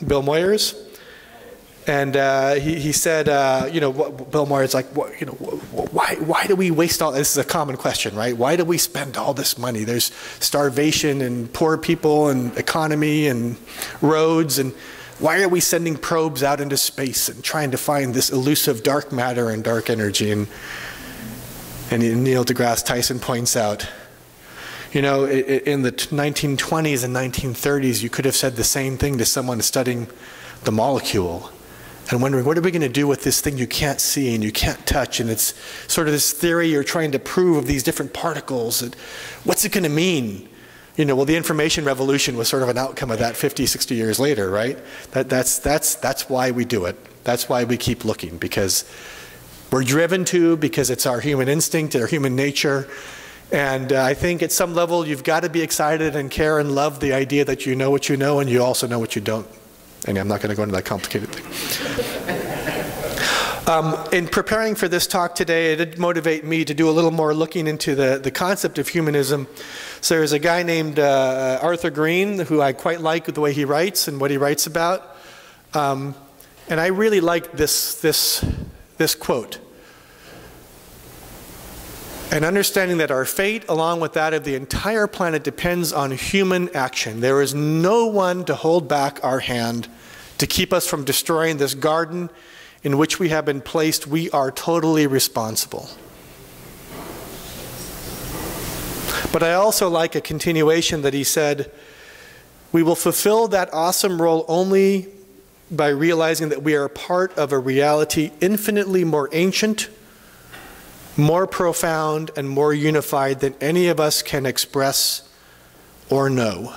Bill Moyers, and he said, you know, Bill Moyers, like, you know, why do we waste all? This is a common question, right? Why do we spend all this money? There's starvation and poor people and economy and roads, and why are we sending probes out into space and trying to find this elusive dark matter and dark energy? And Neil deGrasse Tyson points out, you know, in the 1920s and 1930s, you could have said the same thing to someone studying the molecule and wondering, what are we going to do with this thing you can't see and you can't touch? And it's sort of this theory you're trying to prove of these different particles. And what's it going to mean? You know, well, the information revolution was sort of an outcome of that 50, 60 years later, right? That's why we do it. That's why we keep looking, because we're driven to, because it's our human instinct, our human nature. And I think at some level you've got to be excited and care and love the idea that you know what you know and you also know what you don't. And I'm not going to go into that complicated thing. In preparing for this talk today, it did motivate me to do a little more looking into the concept of humanism. So there's a guy named Arthur Green, who I quite like the way he writes and what he writes about. And I really like this quote. And understanding that our fate, along with that of the entire planet, depends on human action. There is no one to hold back our hand to keep us from destroying this garden in which we have been placed. We are totally responsible. But I also like a continuation that he said, we will fulfill that awesome role only by realizing that we are part of a reality infinitely more ancient, more profound, and more unified than any of us can express or know.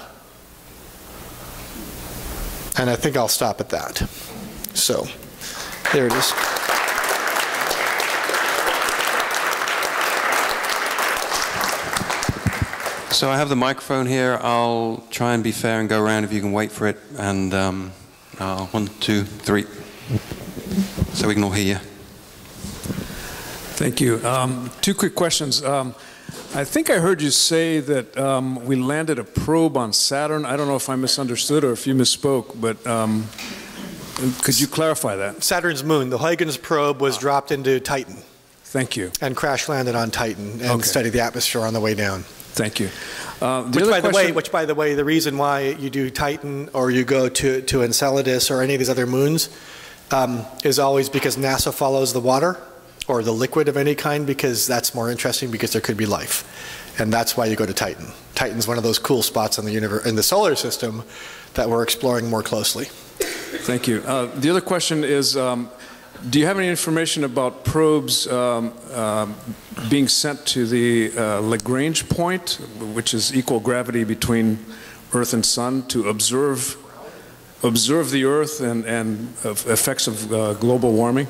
And I think I'll stop at that. So, there it is. So I have the microphone here. I'll try and be fair and go around if you can wait for it. And 1, 2, 3. So we can all hear you. Thank you. 2 quick questions. I think I heard you say that we landed a probe on Saturn. I don't know if I misunderstood or if you misspoke, but Could you clarify that? Saturn's moon, the Huygens probe was dropped into Titan. Thank you. And crash landed on Titan and studied the atmosphere on the way down. Thank you. Which, by the way, the reason why you do Titan or you go to Enceladus or any of these other moons is always because NASA follows the water or the liquid of any kind, because that's more interesting, because there could be life. And that's why you go to Titan. Titan's one of those cool spots in the solar system that we're exploring more closely. Thank you. The other question is, do you have any information about probes being sent to the Lagrange point, which is equal gravity between Earth and Sun, to observe the Earth and effects of global warming?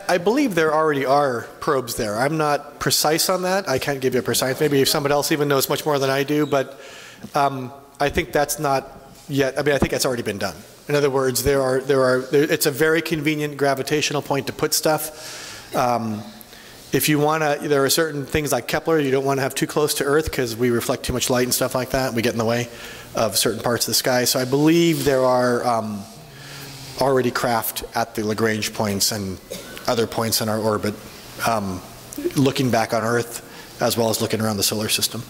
I believe there already are probes there. I'm not precise on that. I can't give you a precise. Maybe if somebody else even knows much more than I do, but I think that's not yet. I mean, I think that's already been done. In other words, it's a very convenient gravitational point to put stuff. If you want to, there are certain things like Kepler you don't want to have too close to Earth because we reflect too much light and stuff like that. We get in the way of certain parts of the sky. So I believe there are already craft at the Lagrange points and other points in our orbit, looking back on Earth as well as looking around the solar system.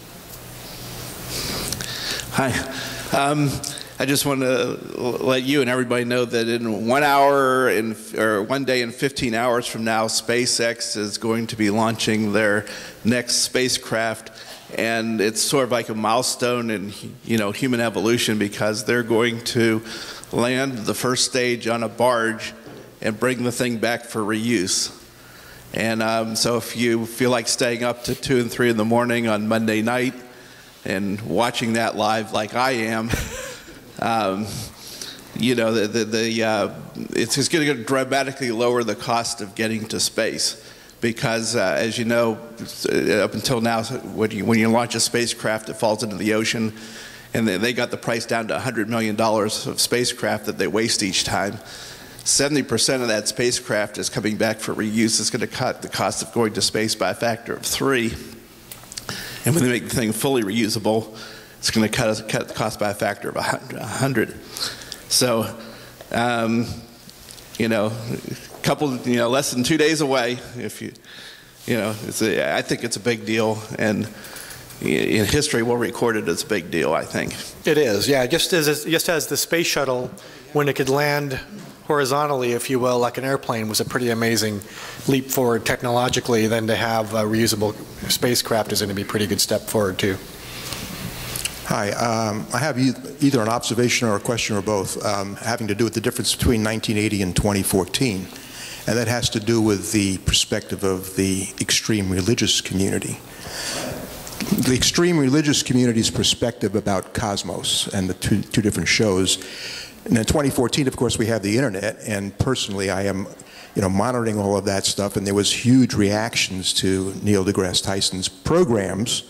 Hi. I just want to let you and everybody know that in 1 hour or 1 day and 15 hours from now, SpaceX is going to be launching their next spacecraft, and it's sort of like a milestone in human evolution, because they're going to land the first stage on a barge and bring the thing back for reuse. And so if you feel like staying up to 2 and 3 in the morning on Monday night and watching that live like I am, it's just going to dramatically lower the cost of getting to space, because as you know, up until now, when you launch a spacecraft, it falls into the ocean, and they got the price down to $100 million of spacecraft that they waste each time. 70% of that spacecraft is coming back for reuse. It's going to cut the cost of going to space by a factor of 3. And when they make the thing fully reusable, it's going to cut the cost by a factor of 100. So, less than 2 days away. I think it's a big deal, and in history we'll record it as a big deal, I think. It is, yeah. Just as the space shuttle, when it could land horizontally, if you will, like an airplane, was a pretty amazing leap forward technologically. Then to have a reusable spacecraft is going to be a pretty good step forward too. Hi, I have either an observation or a question or both, having to do with the difference between 1980 and 2014, and that has to do with the perspective of the extreme religious community. The extreme religious community's perspective about cosmos and the two different shows. And in 2014, of course, we have the internet, and personally I am monitoring all of that stuff, and there was huge reactions to Neil deGrasse Tyson's programs.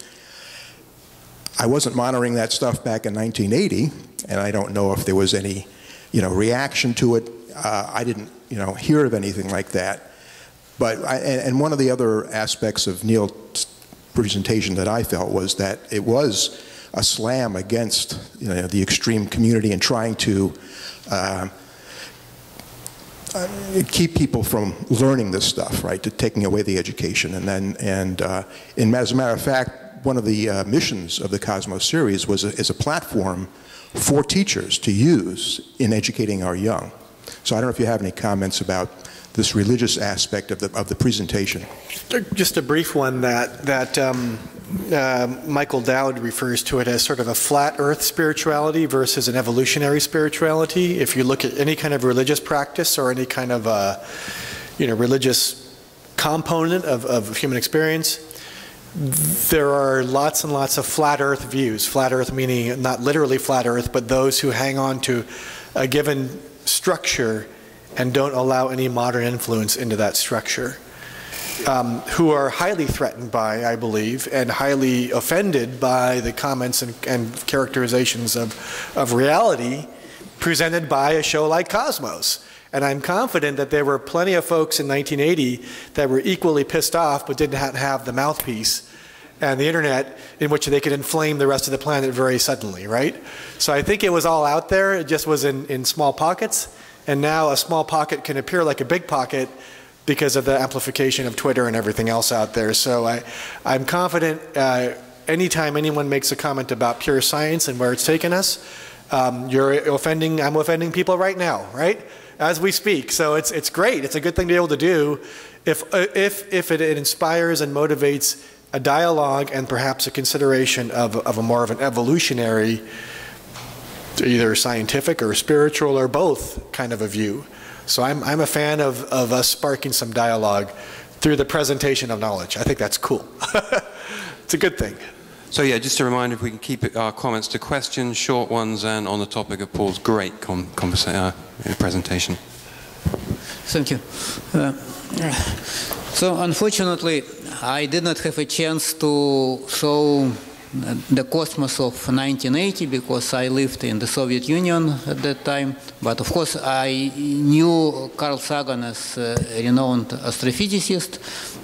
I wasn't monitoring that stuff back in 1980, and I don't know if there was any reaction to it. I didn't hear of anything like that. But and one of the other aspects of Neil's presentation that I felt was that it was a slam against the extreme community and trying to keep people from learning this stuff, right? To taking away the education, and as a matter of fact, one of the missions of the Cosmos series is a platform for teachers to use in educating our young. So I don't know if you have any comments about this religious aspect of the presentation. Just a brief one that Michael Dowd refers to it as sort of a flat earth spirituality versus an evolutionary spirituality. If you look at any kind of religious practice or any kind of religious component of human experience, there are lots and lots of flat earth views. Flat earth meaning not literally flat earth, but those who hang on to a given structure and don't allow any modern influence into that structure, who are highly threatened by, I believe, and highly offended by the comments and characterizations of reality presented by a show like Cosmos. And I'm confident that there were plenty of folks in 1980 that were equally pissed off but didn't have the mouthpiece and the internet in which they could inflame the rest of the planet very suddenly, right? So I think it was all out there. It just was in small pockets. and now a small pocket can appear like a big pocket because of the amplification of Twitter and everything else out there. So I'm confident anytime anyone makes a comment about pure science and where it's taken us, I'm offending people right now, right? As we speak. So it's great. It's a good thing to be able to do if it inspires and motivates a dialogue and perhaps a consideration of a more of an evolutionary, either scientific or spiritual or both kind of a view. So I'm a fan of us sparking some dialogue through the presentation of knowledge. I think that's cool. It's a good thing. So yeah, just a reminder, if we can keep our comments to questions, short ones, and on the topic of Paul's great presentation. Thank you. So unfortunately, I did not have a chance to show the cosmos of 1980 because I lived in the Soviet Union at that time. But of course, I knew Carl Sagan as a renowned astrophysicist.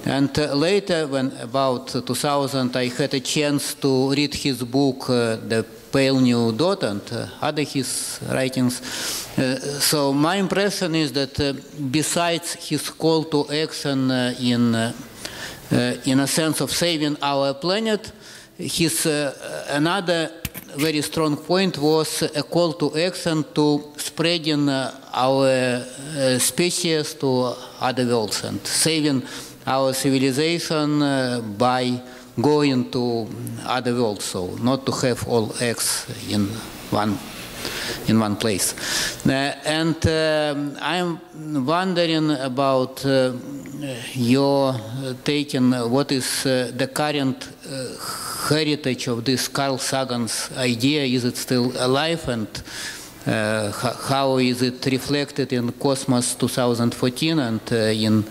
And later, when about 2000, I had a chance to read his book, The Pale New Dot, and other his writings. So my impression is that besides his call to action in a sense of saving our planet, his another very strong point was a call to action to spreading our species to other worlds and saving our civilization by going to other worlds, so not to have all eggs in one place. And I'm wondering about your taking what is the current heritage of this Carl Sagan's idea. Is it still alive, and how is it reflected in Cosmos 2014 and in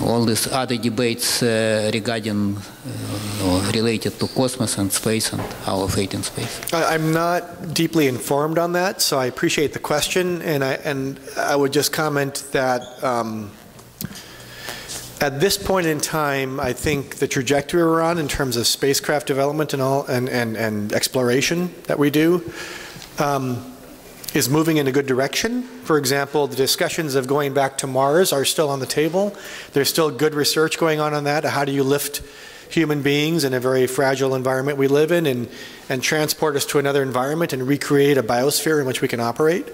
all these other debates regarding or related to cosmos and space and our fate in space? I'm not deeply informed on that, so I appreciate the question, and I would just comment that at this point in time, I think the trajectory we're on in terms of spacecraft development and exploration that we do is moving in a good direction. For example, the discussions of going back to Mars are still on the table. There's still good research going on that. How do you lift human beings in a very fragile environment we live in and transport us to another environment and recreate a biosphere in which we can operate?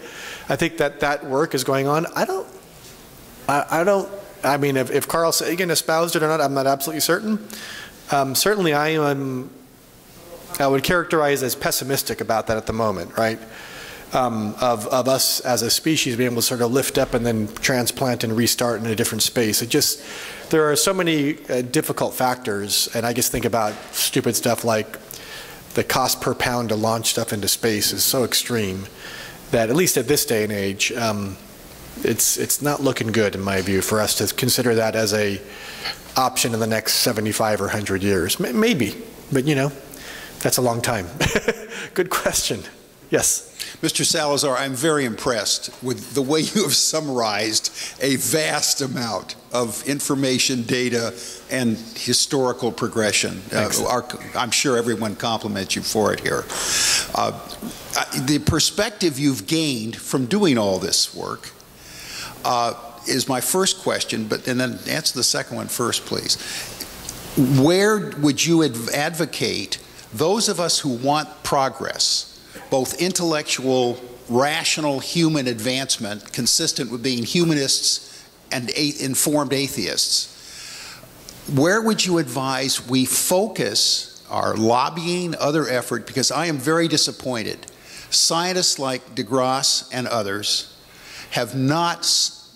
I think that work is going on. I mean, if Carl Sagan espoused it or not, I'm not absolutely certain. Certainly I would characterize as pessimistic about that at the moment, right? Of us as a species being able to sort of lift up and then transplant and restart in a different space. There are so many difficult factors, and I just think about stupid stuff like the cost per pound to launch stuff into space is so extreme that at least at this day and age, it's not looking good in my view for us to consider that as a option in the next 75 or 100 years. Maybe, but you know, that's a long time. Good question. Yes. Mr. Salazar, I'm very impressed with the way you have summarized a vast amount of information, data, and historical progression. I'm sure everyone compliments you for it here. The perspective you've gained from doing all this work is my first question, and then answer the second one first, please. Where would you advocate those of us who want progress, both intellectual, rational human advancement, consistent with being humanists and informed atheists, where would you advise we focus our lobbying, other effort? Because I am very disappointed. Scientists like deGrasse and others have not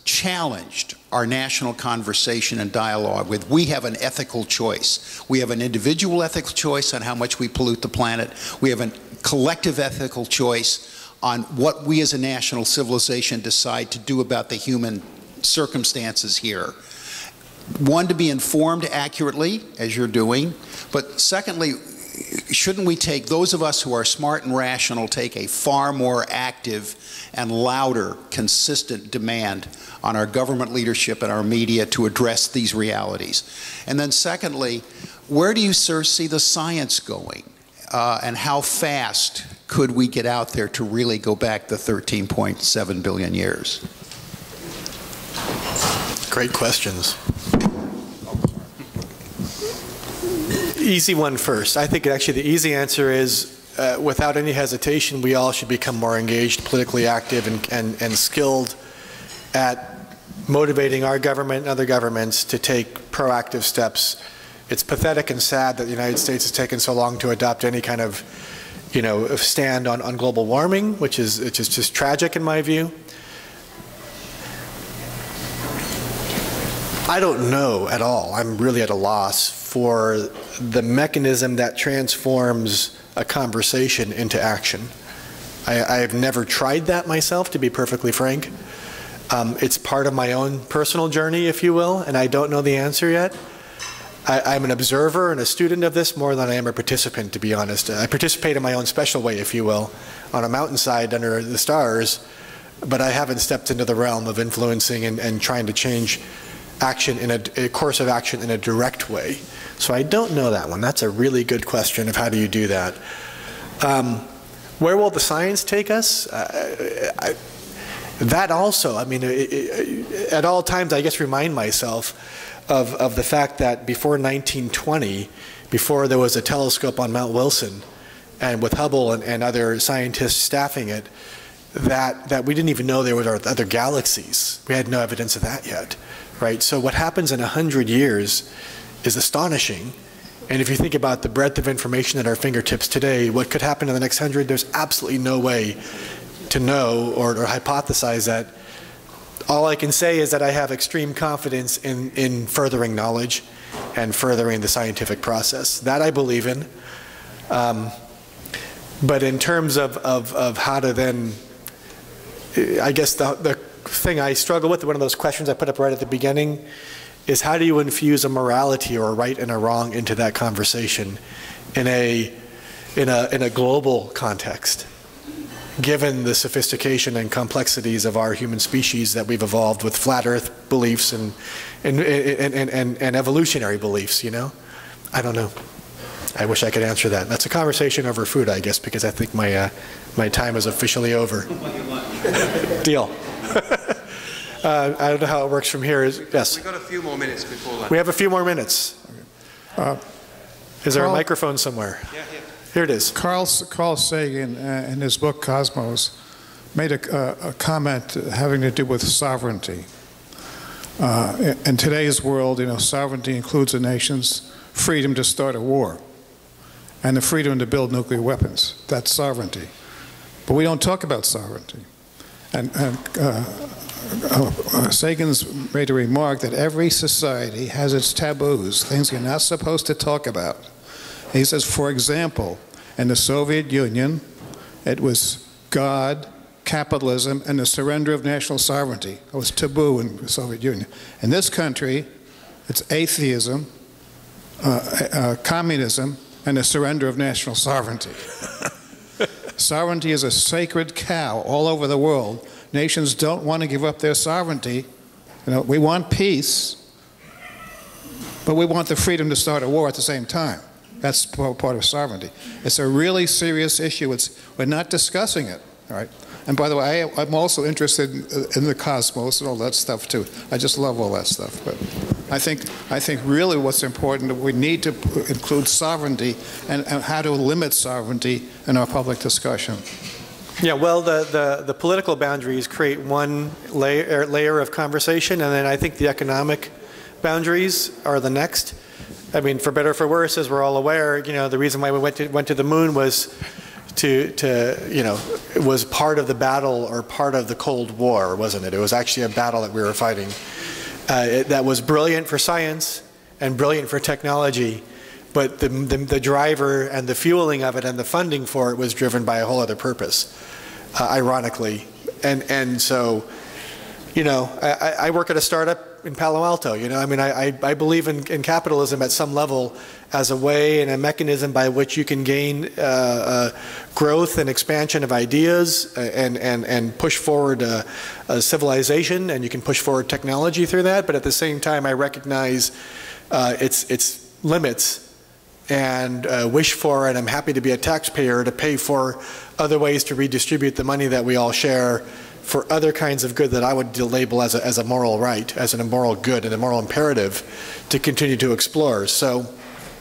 challenged our national conversation and dialogue with. We have an ethical choice. We have an individual ethical choice on how much we pollute the planet. We have a collective ethical choice on what we as a national civilization decide to do about the human circumstances here. One, to be informed accurately, as you're doing, but secondly, shouldn't we take, those of us who are smart and rational, take a far more active and louder, consistent demand on our government leadership and our media to address these realities? And then secondly, where do you, sir, see the science going? And how fast could we get out there to really go back the 13.7 billion years? Great questions. Easy one first. I think actually the easy answer is, without any hesitation, we all should become more engaged, politically active, and skilled at motivating our government and other governments to take proactive steps. It's pathetic and sad that the United States has taken so long to adopt any kind of, stand on global warming, which is just tragic in my view. I don't know at all. I'm really at a loss for the mechanism that transforms a conversation into action. I have never tried that myself, to be perfectly frank. It's part of my own personal journey, if you will, and I don't know the answer yet. I'm an observer and a student of this more than I am a participant, to be honest. I participate in my own special way, if you will, on a mountainside under the stars, but I haven't stepped into the realm of influencing and trying to change action in a course of action in a direct way. So I don't know that one. That's a really good question of how do you do that. Where will the science take us? That also, I mean, at all times I guess remind myself of the fact that before 1920, before there was a telescope on Mount Wilson, and with Hubble and other scientists staffing it, that we didn't even know there were other galaxies. We had no evidence of that yet, right? So what happens in 100 years is astonishing. And if you think about the breadth of information at our fingertips today, what could happen in the next 100, there's absolutely no way to know or hypothesize that. All I can say is that I have extreme confidence in furthering knowledge and furthering the scientific process. That I believe in. But in terms of how to then, I guess the thing I struggle with, one of those questions I put up right at the beginning, is how do you infuse a morality or a right and a wrong into that conversation in a global context, given the sophistication and complexities of our human species that we've evolved with flat Earth beliefs and evolutionary beliefs, you know? I don't know. I wish I could answer that. That's a conversation over food, I guess, because I think my time is officially over. Deal. I don't know how it works from here. Yes? We've got a few more minutes before that. We have a few more minutes. Is there a microphone somewhere? Yeah, here. Here it is. Carl Sagan, in his book Cosmos, made a comment having to do with sovereignty. In today's world, sovereignty includes a nation's freedom to start a war and the freedom to build nuclear weapons. That's sovereignty. But we don't talk about sovereignty. And Sagan's made a remark that every society has its taboos, things you're not supposed to talk about. He says, for example, in the Soviet Union, it was God, capitalism, and the surrender of national sovereignty. It was taboo in the Soviet Union. In this country, it's atheism, communism, and the surrender of national sovereignty. Sovereignty is a sacred cow all over the world. Nations don't want to give up their sovereignty. We want peace, but we want the freedom to start a war at the same time. That's part of sovereignty. It's a really serious issue. We're not discussing it, all right? And by the way, I'm also interested in the cosmos and all that stuff too. I just love all that stuff. But I think really what's important, we need to include sovereignty and how to limit sovereignty in our public discussion. Yeah, well, the political boundaries create one layer of conversation, and then I think the economic boundaries are the next. I mean, for better or for worse, as we're all aware, the reason why we went to the moon was it was part of the battle or part of the Cold War, wasn't it? It was actually a battle that we were fighting that was brilliant for science and brilliant for technology, but the driver and the fueling of it and the funding for it was driven by a whole other purpose, ironically. And so, I work at a startup in Palo Alto, I mean, I believe in capitalism at some level as a way and a mechanism by which you can gain growth and expansion of ideas and push forward a civilization, and you can push forward technology through that, but at the same time I recognize its limits and wish for, and I'm happy to be a taxpayer to pay for other ways to redistribute the money that we all share for other kinds of good that I would label as a moral right, as an immoral good and a moral imperative to continue to explore. So,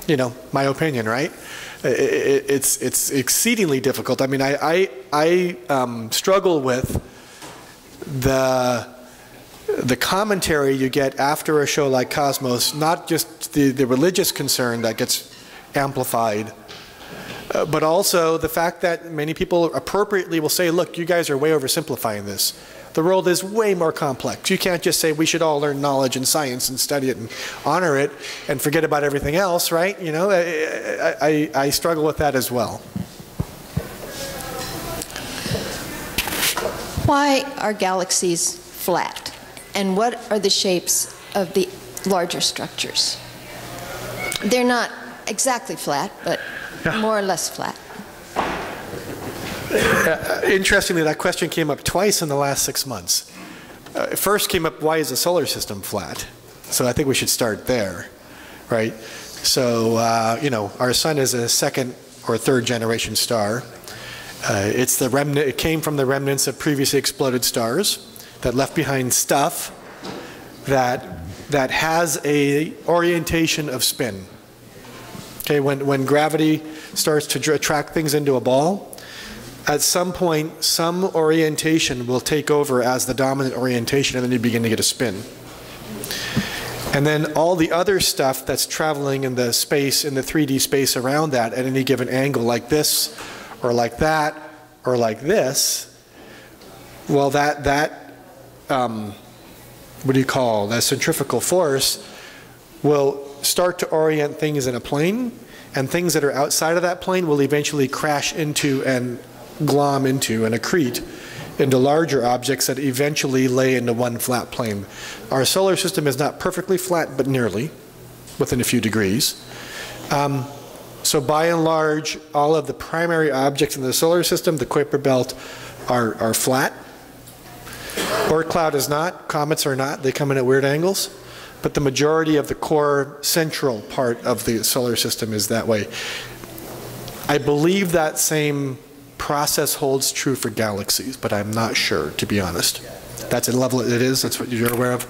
you know, my opinion, right? It's exceedingly difficult. I mean, I struggle with the commentary you get after a show like Cosmos, not just the religious concern that gets amplified, but also the fact that many people appropriately will say, look, you guys are way oversimplifying this. The world is way more complex. You can't just say we should all learn knowledge and science and study it and honor it and forget about everything else, right? You know, I struggle with that as well. Why are galaxies flat? And what are the shapes of the larger structures? They're not exactly flat, but more or less flat. Interestingly, that question came up twice in the last 6 months. First came up, why is the solar system flat? So I think we should start there, right? So, you know, our sun is a second or third generation star. It's the remnant, it came from the remnants of previously exploded stars that left behind stuff that has a orientation of spin. Okay, when gravity starts to attract things into a ball, at some point, some orientation will take over as the dominant orientation, and then you begin to get a spin. And then all the other stuff that's traveling in the space, in the 3D space around that at any given angle, like this, or like that, or like this, well, what do you call, that centrifugal force will start to orient things in a plane, and things that are outside of that plane will eventually crash into and glom into and accrete into larger objects that eventually lay into one flat plane. Our solar system is not perfectly flat, but nearly, within a few degrees. So by and large, all of the primary objects in the solar system, the Kuiper belt, are flat. Oort cloud is not, comets are not, they come in at weird angles. But the majority of the core central part of the solar system is that way. I believe that same process holds true for galaxies, but I'm not sure, to be honest. That's a level it is, that's what you're aware of?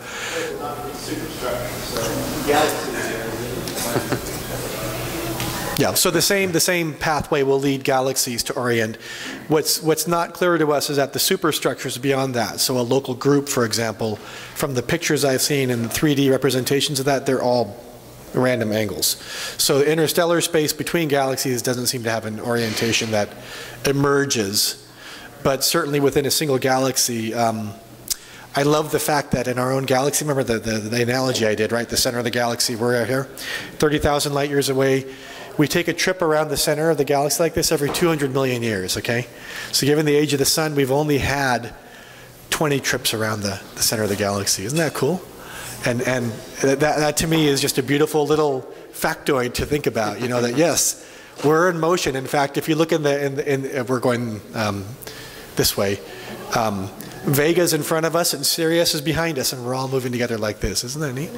Yeah, so the same pathway will lead galaxies to orient. What's not clear to us is that the superstructures beyond that, so a local group, for example, from the pictures I've seen and the 3D representations of that, they're all random angles. So interstellar space between galaxies doesn't seem to have an orientation that emerges, but certainly within a single galaxy, I love the fact that in our own galaxy, remember the analogy I did, right? The center of the galaxy, we're out here, 30,000 light years away. We take a trip around the center of the galaxy like this every 200 million years, okay? So given the age of the sun, we've only had 20 trips around the center of the galaxy. Isn't that cool? And that to me is just a beautiful little factoid to think about, you know, that yes, we're in motion. In fact, if you look we're going this way, Vega's in front of us and Sirius is behind us, and we're all moving together like this. Isn't that neat?